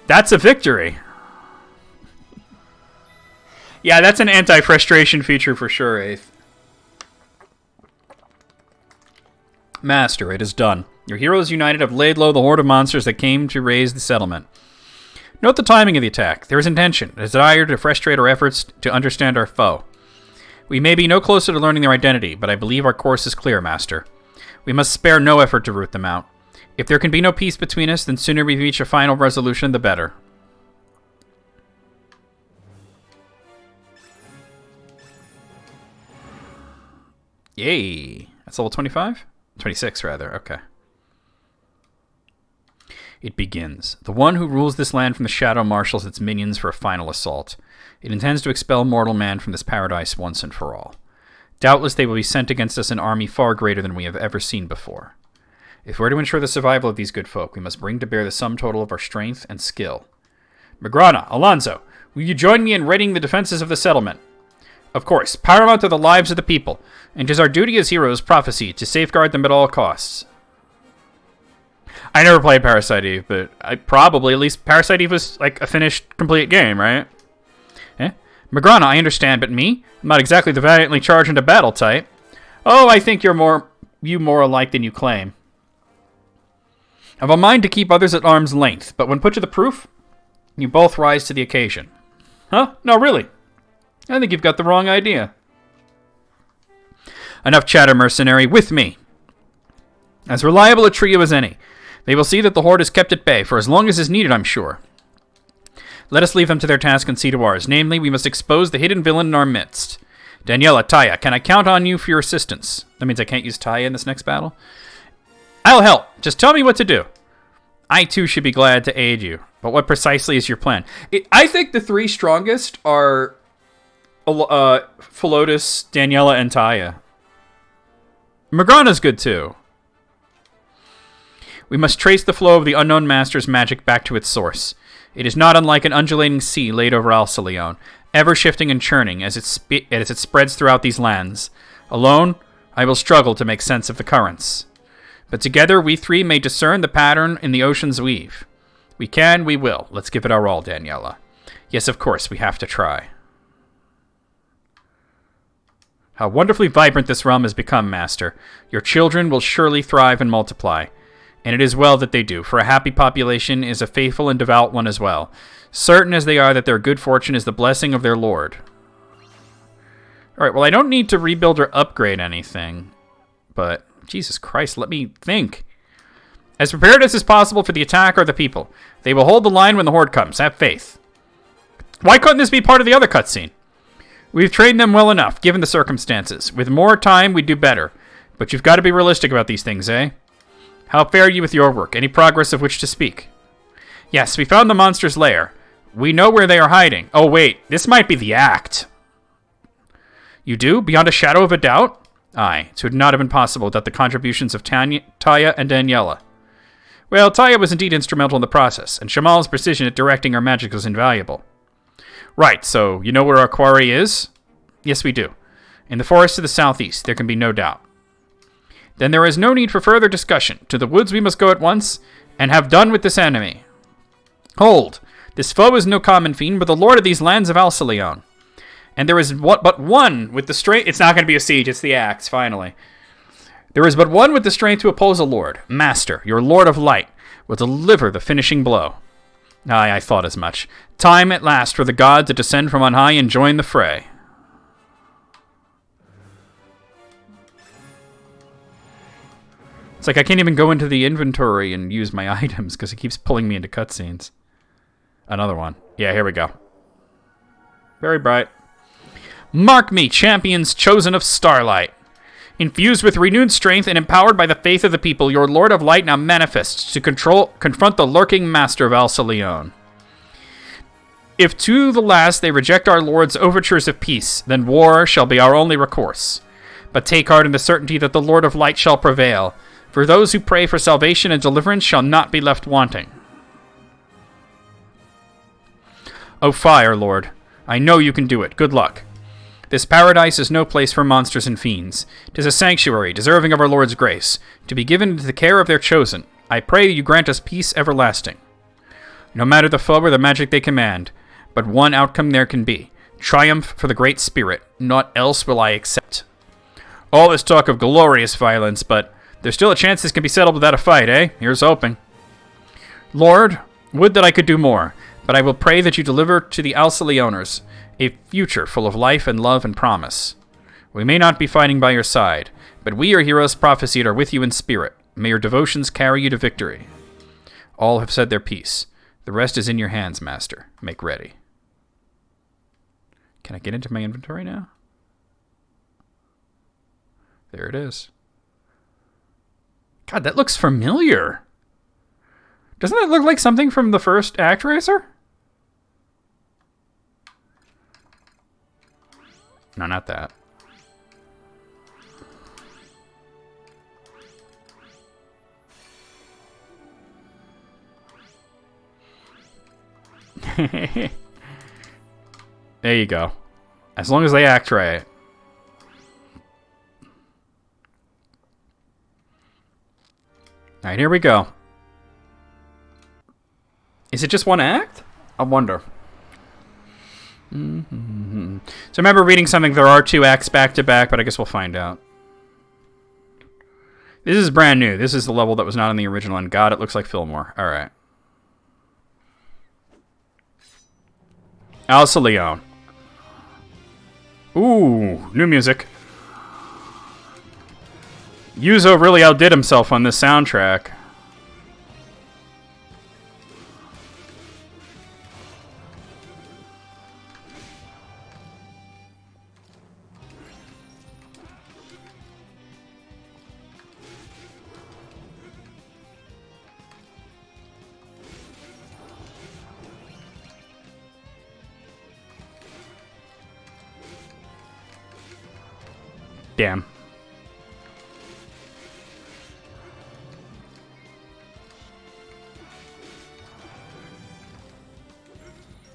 That's a victory. Yeah, that's an anti-frustration feature for sure, Eighth. Master, it is done. Your heroes united have laid low the horde of monsters that came to raise the settlement. Note the timing of the attack. There is intention, a desire to frustrate our efforts to understand our foe. We may be no closer to learning their identity, but I believe our course is clear, Master. We must spare no effort to root them out. If there can be no peace between us, then sooner we reach a final resolution, the better. Yay. That's level 25? 26, rather. Okay. It begins. The one who rules this land from the shadow marshals its minions for a final assault. It intends to expel mortal man from this paradise once and for all. Doubtless they will be sent against us an army far greater than we have ever seen before. If we're to ensure the survival of these good folk, we must bring to bear the sum total of our strength and skill. Magrana, Alonso, will you join me in readying the defenses of the settlement? Of course, paramount are the lives of the people, and it is our duty as heroes prophesy to safeguard them at all costs. I never played Parasite Eve, but at least Parasite Eve was like a finished, complete game, right? Magrana, I understand, but me? I'm not exactly the valiantly charged into battle type. Oh, I think you're more alike than you claim. I've a mind to keep others at arm's length, but when put to the proof, you both rise to the occasion. Huh? No, really. I think you've got the wrong idea. Enough chatter, mercenary. With me. As reliable a trio as any. They will see that the horde is kept at bay for as long as is needed, I'm sure. Let us leave them to their task and see to ours. Namely, we must expose the hidden villain in our midst. Daniela, Taya, can I count on you for your assistance? That means I can't use Taya in this next battle? I'll help. Just tell me what to do. I, too, should be glad to aid you. But what precisely is your plan? I think the three strongest are Philotis, Daniela, and Taya. Magrana's good, too. We must trace the flow of the unknown master's magic back to its source. It is not unlike an undulating sea laid over Alceleon, ever shifting and churning as it spreads throughout these lands. Alone, I will struggle to make sense of the currents. But together, we three may discern the pattern in the ocean's weave. We can, we will. Let's give it our all, Daniela. Yes, of course, we have to try. How wonderfully vibrant this realm has become, Master. Your children will surely thrive and multiply. And it is well that they do, for a happy population is a faithful and devout one as well, certain as they are that their good fortune is the blessing of their Lord. Alright, well, I don't need to rebuild or upgrade anything, but Jesus Christ, let me think. As prepared as is possible for the attack are the people. They will hold the line when the horde comes. Have faith. Why couldn't this be part of the other cutscene? We've trained them well enough, given the circumstances. With more time, we'd do better. But you've got to be realistic about these things, eh? How fare you with your work? Any progress of which to speak? Yes, we found the monster's lair. We know where they are hiding. Oh, wait. This might be the act. You do? Beyond a shadow of a doubt? Aye. It would not have been possible without the contributions of Taya and Daniela. Well, Taya was indeed instrumental in the process, and Shamal's precision at directing our magic was invaluable. Right, so you know where our quarry is? Yes, we do. In the forest to the southeast, there can be no doubt. Then there is no need for further discussion. To the woods we must go at once, and have done with this enemy. Hold! This foe is no common fiend, but the lord of these lands of Alceleon. And there is but one with the strength... It's not going to be a siege, it's the axe, finally. There is but one with the strength to oppose a lord. Master, your lord of light, will deliver the finishing blow. Aye, I thought as much. Time at last for the god to descend from on high and join the fray. It's like I can't even go into the inventory and use my items because it keeps pulling me into cutscenes. Another one. Yeah, here we go. Very bright. Mark me, champions chosen of starlight. Infused with renewed strength and empowered by the faith of the people, your Lord of Light now manifests to confront the lurking master of Alceleon. If to the last they reject our Lord's overtures of peace, then war shall be our only recourse. But take heart in the certainty that the Lord of Light shall prevail. For those who pray for salvation and deliverance shall not be left wanting. O Fire, Lord, I know you can do it. Good luck. This paradise is no place for monsters and fiends. 'Tis a sanctuary deserving of our Lord's grace, to be given into the care of their chosen. I pray you grant us peace everlasting. No matter the foe or the magic they command, but one outcome there can be. Triumph for the Great Spirit. Naught else will I accept. All this talk of glorious violence, but There's still a chance this can be settled without a fight, eh? Here's hoping. Lord, would that I could do more, but I will pray that you deliver to the Alceleoners a future full of life and love and promise. We may not be fighting by your side, but we, your heroes prophesied, are with you in spirit. May your devotions carry you to victory. All have said their piece. The rest is in your hands, Master. Make ready. Can I get into my inventory now? There it is. God, that looks familiar. Doesn't that look like something from the first Actraiser? No, not that. There you go. As long as they act right. Alright, here we go. Is it just one act? I wonder. So I remember reading something, there are 2 acts back to back, but I guess we'll find out. This is brand new. This is the level that was not in the original, and God, it looks like Fillmore. Alright. Alceleon. Ooh, new music. Yuzo really outdid himself on this soundtrack. Damn.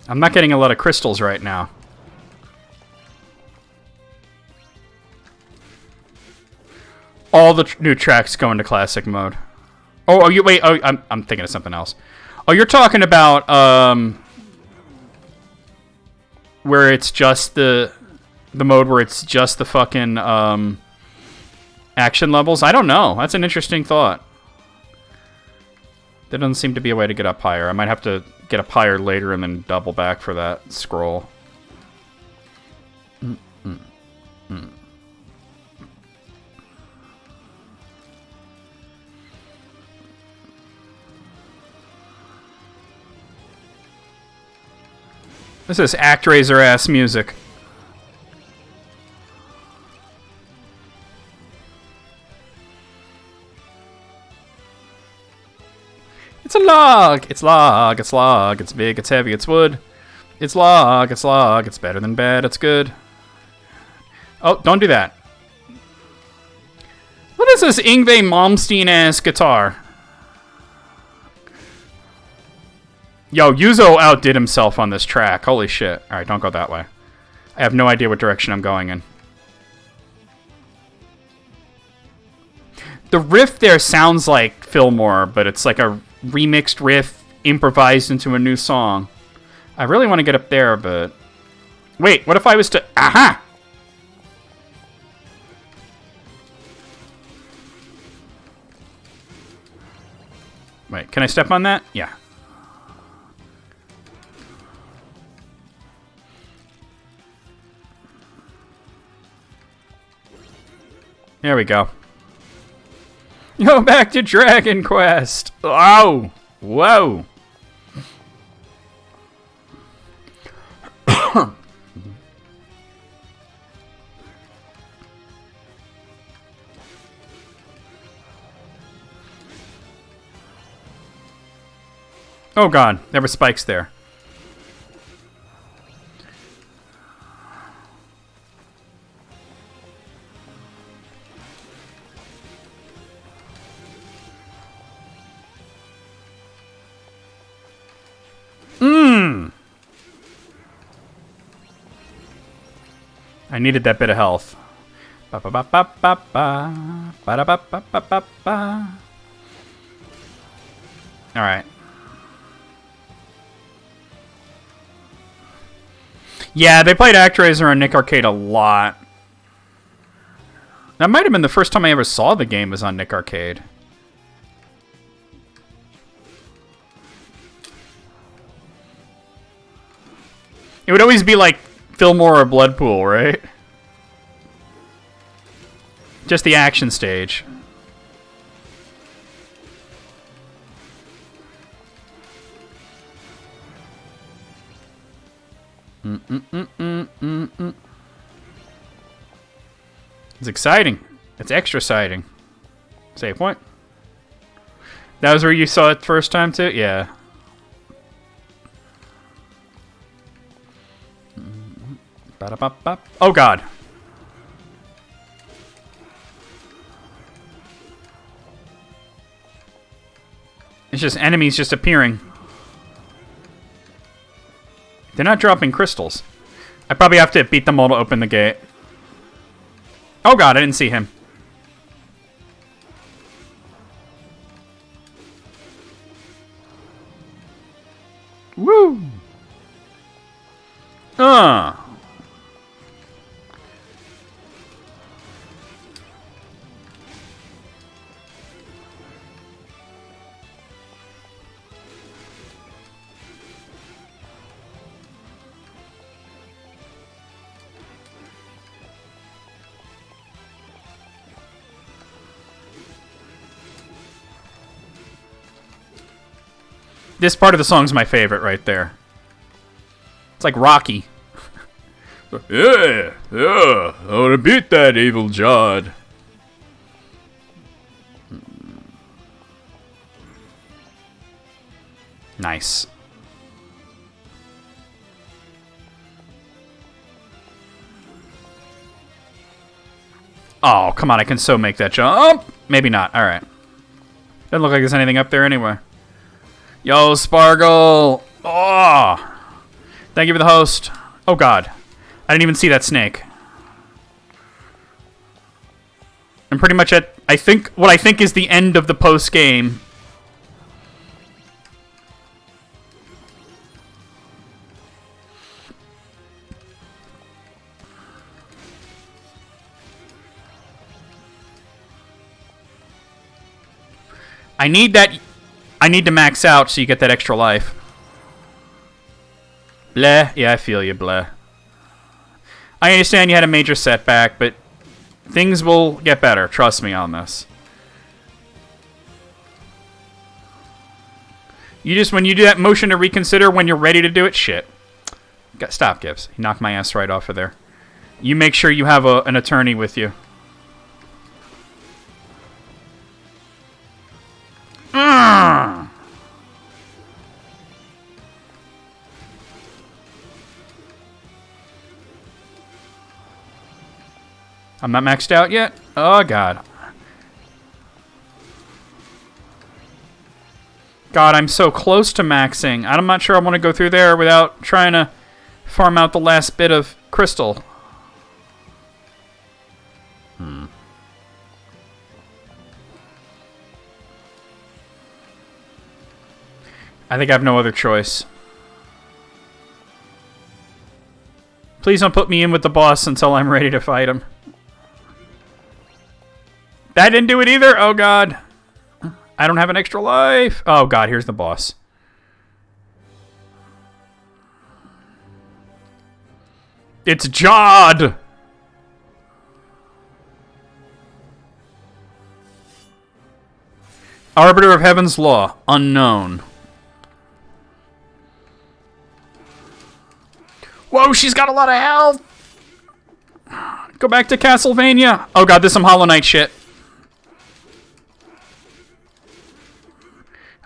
I'm not getting a lot of crystals right now. All the new tracks go into classic mode. Oh, you wait. Oh, I'm thinking of something else. Oh, you're talking about where it's just the mode where it's just the fucking action levels. I don't know. That's an interesting thought. There doesn't seem to be a way to get up higher. I might have to get up higher later and then double back for that scroll. This is Actraiser ass music. It's a log! It's log, it's log, it's big, it's heavy, it's wood. It's log, it's better than bad, it's good. Oh, don't do that. What is this Yngwie Malmsteen-ass guitar? Yo, Yuzo outdid himself on this track. Holy shit. Alright, don't go that way. I have no idea what direction I'm going in. The riff there sounds like Fillmore, but it's like a remixed riff improvised into a new song. I really want to get up there, but... Wait, what if I was to... Aha! Wait, can I step on that? Yeah. There we go. Go back to Dragon Quest. Oh, whoa. Oh god, there were spikes there. I needed that bit of health. Ba ba ba ba ba ba ba da ba ba ba ba ba. All right. Yeah, they played Actraiser on Nick Arcade a lot. That might have been the first time I ever saw the game was on Nick Arcade. It would always be like Fillmore or Bloodpool, right? Just the action stage. It's exciting. It's extra exciting. Save point. That was where you saw it first time too? Yeah. Oh god. It's just enemies just appearing. They're not dropping crystals. I probably have to beat them all to open the gate. Oh god, I didn't see him. Woo! This part of the song's my favorite right there. It's like Rocky. Yeah, I want to beat that evil Jod. Nice. Oh, come on, I can so make that jump. Maybe not, alright. Doesn't look like there's anything up there anyway. Yo, Sparkle! Oh! Thank you for the host. Oh god. I didn't even see that snake. I'm pretty much at, what I think is the end of the post-game. I need to max out so you get that extra life. Bleh. Yeah, I feel you, bleh. I understand you had a major setback, but things will get better. Trust me on this. You just, when you do that motion to reconsider when you're ready to do it, shit. Stop, Gibbs. He knocked my ass right off of there. You make sure you have an attorney with you. I'm not maxed out yet? Oh, God. God, I'm so close to maxing. I'm not sure I want to go through there without trying to farm out the last bit of crystal. I think I have no other choice. Please don't put me in with the boss until I'm ready to fight him. That didn't do it either? Oh, God. I don't have an extra life. Oh, God, here's the boss. It's Jod! Arbiter of Heaven's Law. Unknown. Whoa, she's got a lot of health! Go back to Castlevania. Oh, God, this is some Hollow Knight shit.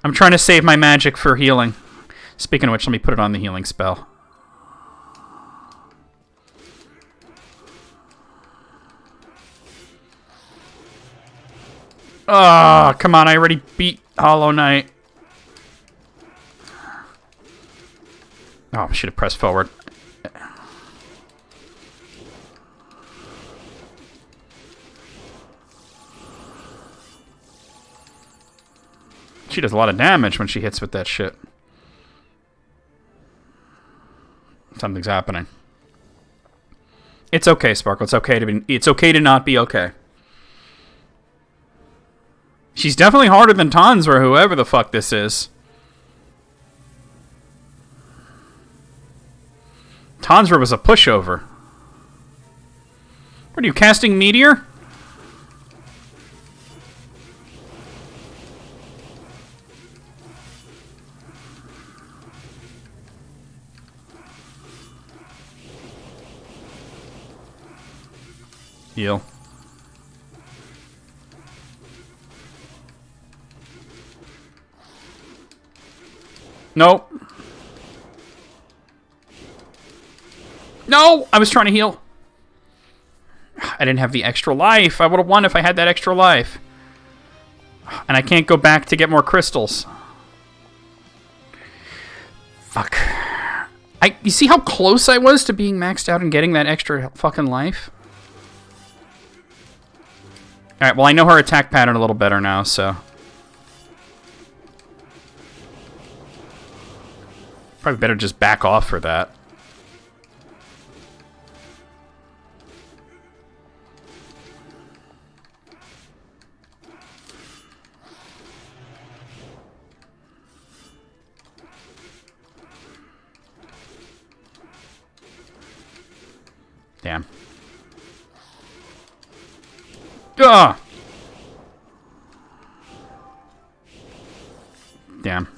I'm trying to save my magic for healing. Speaking of which, let me put it on the healing spell. Oh, come on, I already beat Hollow Knight. Oh, I should have pressed forward. She does a lot of damage when she hits with that shit. Something's happening. It's okay, Sparkle. It's okay to not be okay. She's definitely harder than Tons or whoever the fuck this is. Tonsra was a pushover. What are you, casting Meteor? Heal. Nope. No! I was trying to heal. I didn't have the extra life. I would have won if I had that extra life. And I can't go back to get more crystals. Fuck. You see how close I was to being maxed out and getting that extra fucking life? Alright, well I know her attack pattern a little better now, so... Probably better just back off for that. Damn. Ugh! Damn.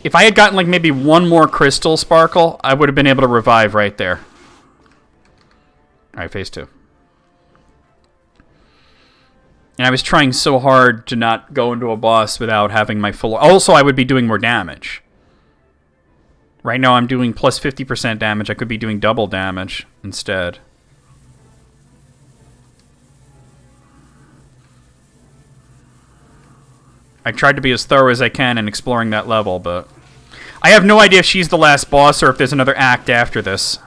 If I had gotten, like, maybe one more crystal sparkle, I would have been able to revive right there. Alright, phase 2. And I was trying so hard to not go into a boss without having my full... Also, I would be doing more damage. Right now, I'm doing plus 50% damage. I could be doing double damage instead. I tried to be as thorough as I can in exploring that level, but... I have no idea if she's the last boss or if there's another act after this.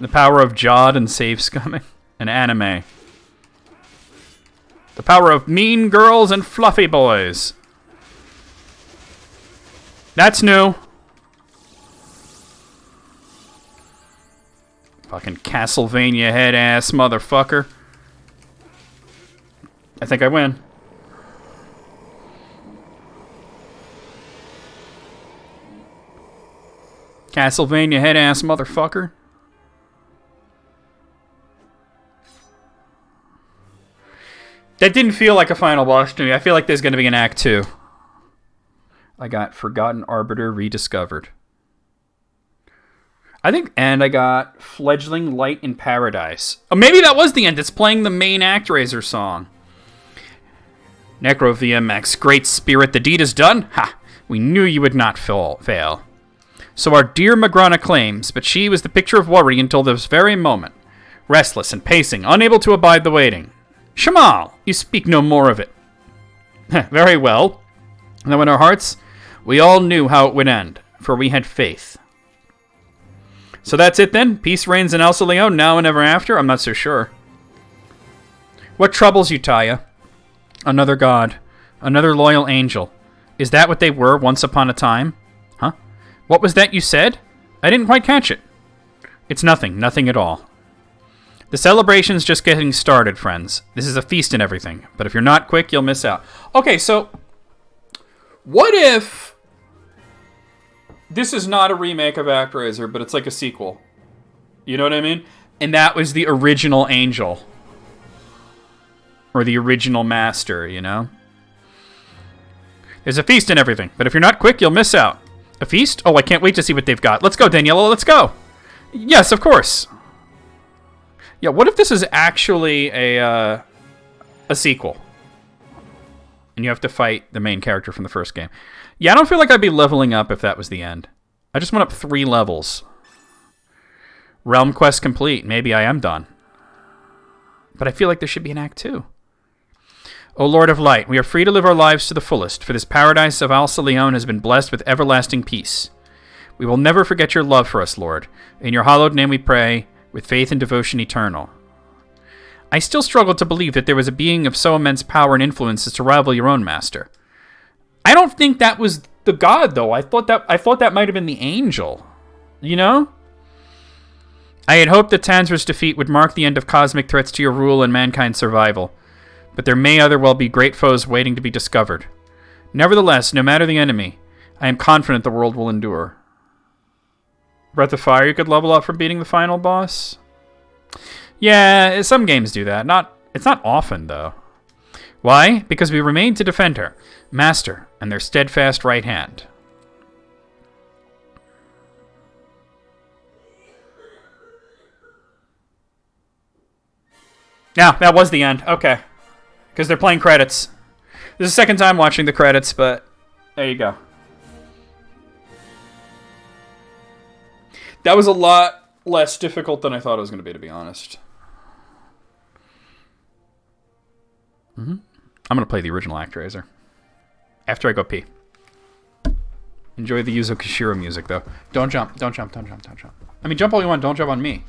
The power of Jod and save scumming. An anime. The power of mean girls and fluffy boys. That's new. Fucking Castlevania head ass motherfucker. I think I win. Castlevania head ass motherfucker. That didn't feel like a final boss to me. I feel like there's going to be an Act 2. I got Forgotten Arbiter rediscovered. And I got Fledgling Light in Paradise. Oh, maybe that was the end. It's playing the main Actraiser song. Necro VMX, great spirit, the deed is done? Ha! We knew you would not fail. So our dear Magrana claims, but she was the picture of worry until this very moment. Restless and pacing, unable to abide the waiting. Shamal, you speak no more of it. Very well. Though in our hearts, we all knew how it would end, for we had faith. So that's it then? Peace reigns in Elsa Leon, now and ever after? I'm not so sure. What troubles you, Taya? Another god. Another loyal angel. Is that what they were once upon a time? Huh? What was that you said? I didn't quite catch it. It's nothing. Nothing at all. The celebration's just getting started, friends. This is a feast and everything. But if you're not quick, you'll miss out. Okay, so... What if... This is not a remake of Actraiser, but it's like a sequel. You know what I mean? And that was the original angel. Or the original master, you know? There's a feast and everything. But if you're not quick, you'll miss out. A feast? Oh, I can't wait to see what they've got. Let's go, Daniela. Let's go. Yes, of course. Yeah, what if this is actually a sequel? And you have to fight the main character from the first game. Yeah, I don't feel like I'd be leveling up if that was the end. I just went up 3 levels. Realm quest complete. Maybe I am done. But I feel like there should be an Act 2. O Lord of Light, we are free to live our lives to the fullest, for this paradise of Alsa Leon has been blessed with everlasting peace. We will never forget your love for us, Lord. In your hallowed name we pray, with faith and devotion eternal. I still struggle to believe that there was a being of so immense power and influence as to rival your own master. I don't think that was the god, though. I thought that might have been the angel. You know? I had hoped that Tanzra's defeat would mark the end of cosmic threats to your rule and mankind's survival, but there may other well be great foes waiting to be discovered. Nevertheless, no matter the enemy, I am confident the world will endure. Breath of Fire you could level up from beating the final boss? Yeah, some games do that. It's not often, though. Why? Because we remain to defend her, Master, and their steadfast right hand. Yeah, that was the end. Okay. Because they're playing credits. This is the second time watching the credits, but there you go. That was a lot less difficult than I thought it was going to be honest. I'm going to play the original Actraiser. After I go pee. Enjoy the Yuzo Koshiro music, though. Don't jump. Don't jump. Don't jump. Don't jump. I mean, jump all you want. Don't jump on me.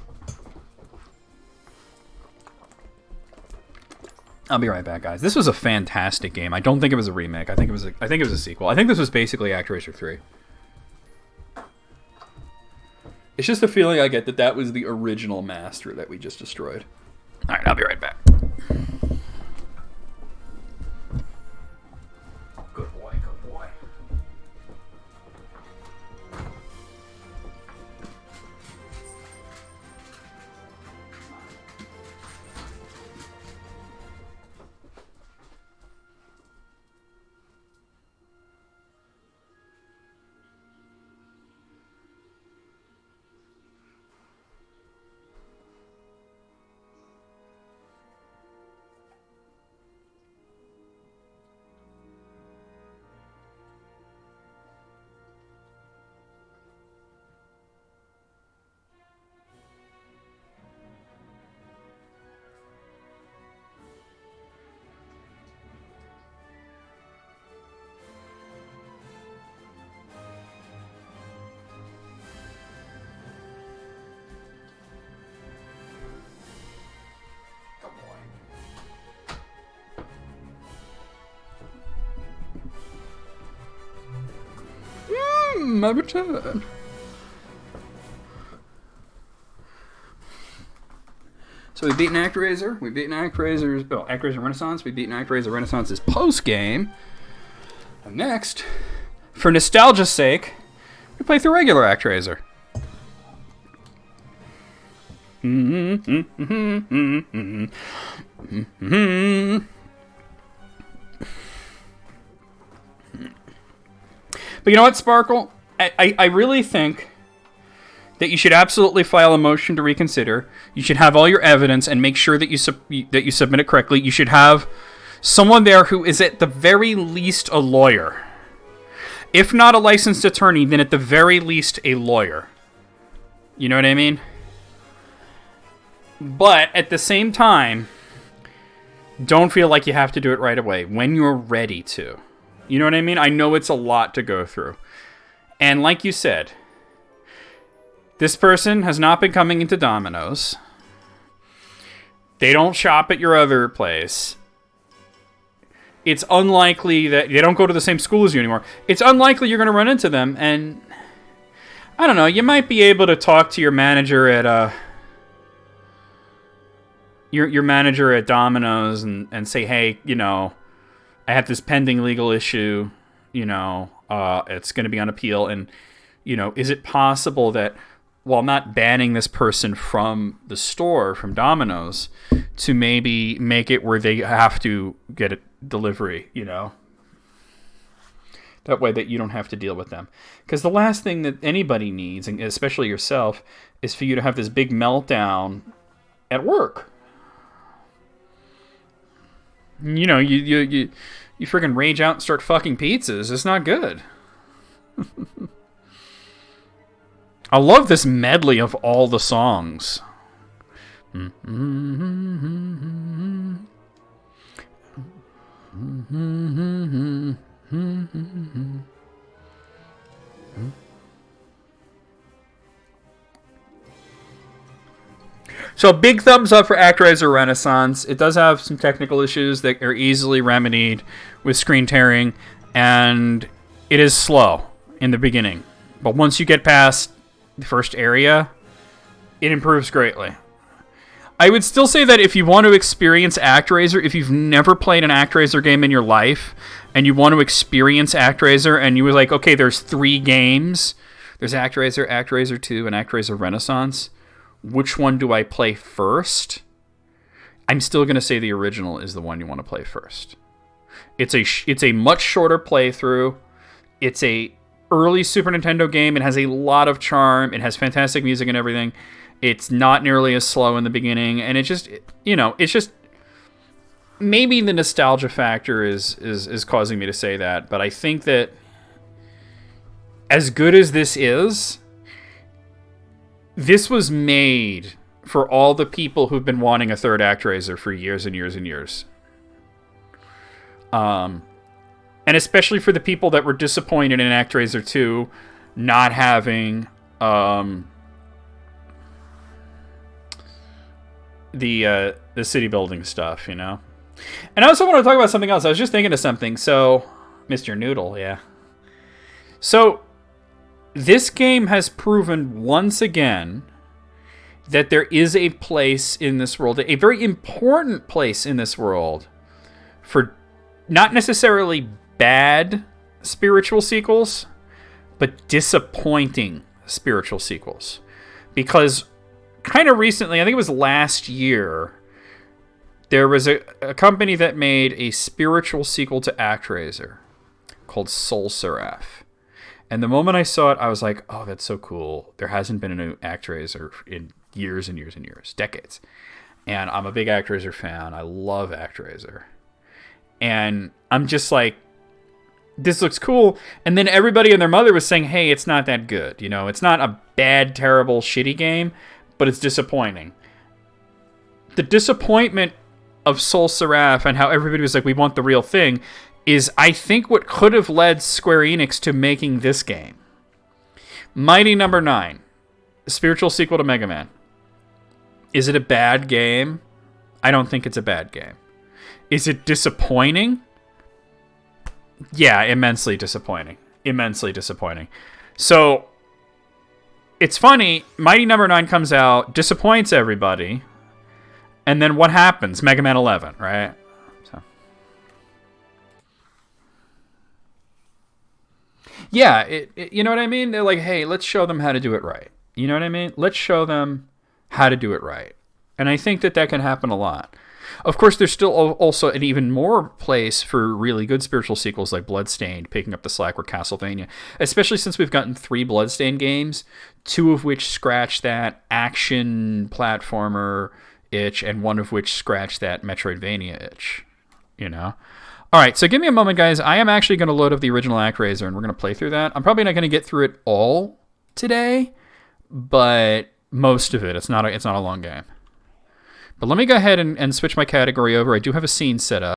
I'll be right back, guys. This was a fantastic game. I don't think it was a remake. I think it was a sequel. I think this was basically Actraiser 3. It's just the feeling I get that was the original master that we just destroyed. All right, I'll be right back. Good boy, good boy. My return. So we've beaten Actraiser. We've beaten Actraiser Renaissance. We've beaten Actraiser Renaissance's post-game. And next, for nostalgia's sake, we play through regular Actraiser. But you know what, Sparkle? I really think that you should absolutely file a motion to reconsider. You should have all your evidence and make sure that you submit it correctly. You should have someone there who is at the very least a lawyer. If not a licensed attorney, then at the very least a lawyer. You know what I mean? But at the same time, don't feel like you have to do it right away. When you're ready to. You know what I mean? I know it's a lot to go through. And like you said, this person has not been coming into Domino's. They don't shop at your other place. It's unlikely that they don't go to the same school as you anymore. It's unlikely you're going to run into them. And I don't know, you might be able to talk to your manager at your manager at Domino's and say, hey, you know, I have this pending legal issue, you know, it's going to be on appeal, and, you know, is it possible that, while not banning this person from the store, from Domino's, to maybe make it where they have to get a delivery, you know? That way that you don't have to deal with them. Because the last thing that anybody needs, and especially yourself, is for you to have this big meltdown at work. You know, you freaking rage out and start fucking pizzas. It's not good. I love this medley of all the songs. So big thumbs up for Actraiser Renaissance. It does have some technical issues that are easily remedied with screen tearing, and it is slow in the beginning. But once you get past the first area, it improves greatly. I would still say that if you want to experience Actraiser, if you've never played an Actraiser game in your life, and you want to experience Actraiser, and you were like, okay, there's 3 games. There's Actraiser, Actraiser 2, and Actraiser Renaissance. Which one do I play first? I'm still going to say the original is the one you want to play first. It's a much shorter playthrough. It's a early Super Nintendo game. It has a lot of charm. It has fantastic music and everything. It's not nearly as slow in the beginning, and it's just maybe the nostalgia factor is causing me to say that, but I think that as good as this is, this was made for all the people who've been wanting a third Actraiser for years and years and years. And especially for the people that were disappointed in Actraiser 2 not having the city building stuff, you know? And I also want to talk about something else. I was just thinking of something. So, Mr. Noodle, yeah. So, this game has proven once again that there is a place in this world, a very important place in this world, for not necessarily bad spiritual sequels, but disappointing spiritual sequels. Because kind of recently, I think it was last year, there was a company that made a spiritual sequel to Actraiser called Soul Seraph. And the moment I saw it, I was like, oh, that's so cool. There hasn't been a new Actraiser in years and years and years, decades. And I'm a big Actraiser fan. I love Actraiser. And I'm just like, this looks cool. And then everybody and their mother was saying, hey, it's not that good. You know, it's not a bad, terrible, shitty game, but it's disappointing. The disappointment of Soul Seraph and how everybody was like, we want the real thing, is I think what could have led Square Enix to making this game. Mighty Number 9, a spiritual sequel to Mega Man. Is it a bad game? I don't think it's a bad game. Is it disappointing? Yeah, immensely disappointing. Immensely disappointing. So, it's funny, Mighty Number 9 comes out, disappoints everybody, and then what happens? Mega Man 11, right? Yeah, you know what I mean? They're like, hey, let's show them how to do it right. You know what I mean? Let's show them how to do it right. And I think that can happen a lot. Of course, there's still also an even more place for really good spiritual sequels like Bloodstained, picking up the slack, or Castlevania. Especially since we've gotten 3 Bloodstained games, 2 of which scratch that action platformer itch, and 1 of which scratch that Metroidvania itch. You know? All right, so give me a moment, guys. I am actually going to load up the original Actraiser, and we're going to play through that. I'm probably not going to get through it all today, but most of it. It's not a long game. But let me go ahead and switch my category over. I do have a scene set up.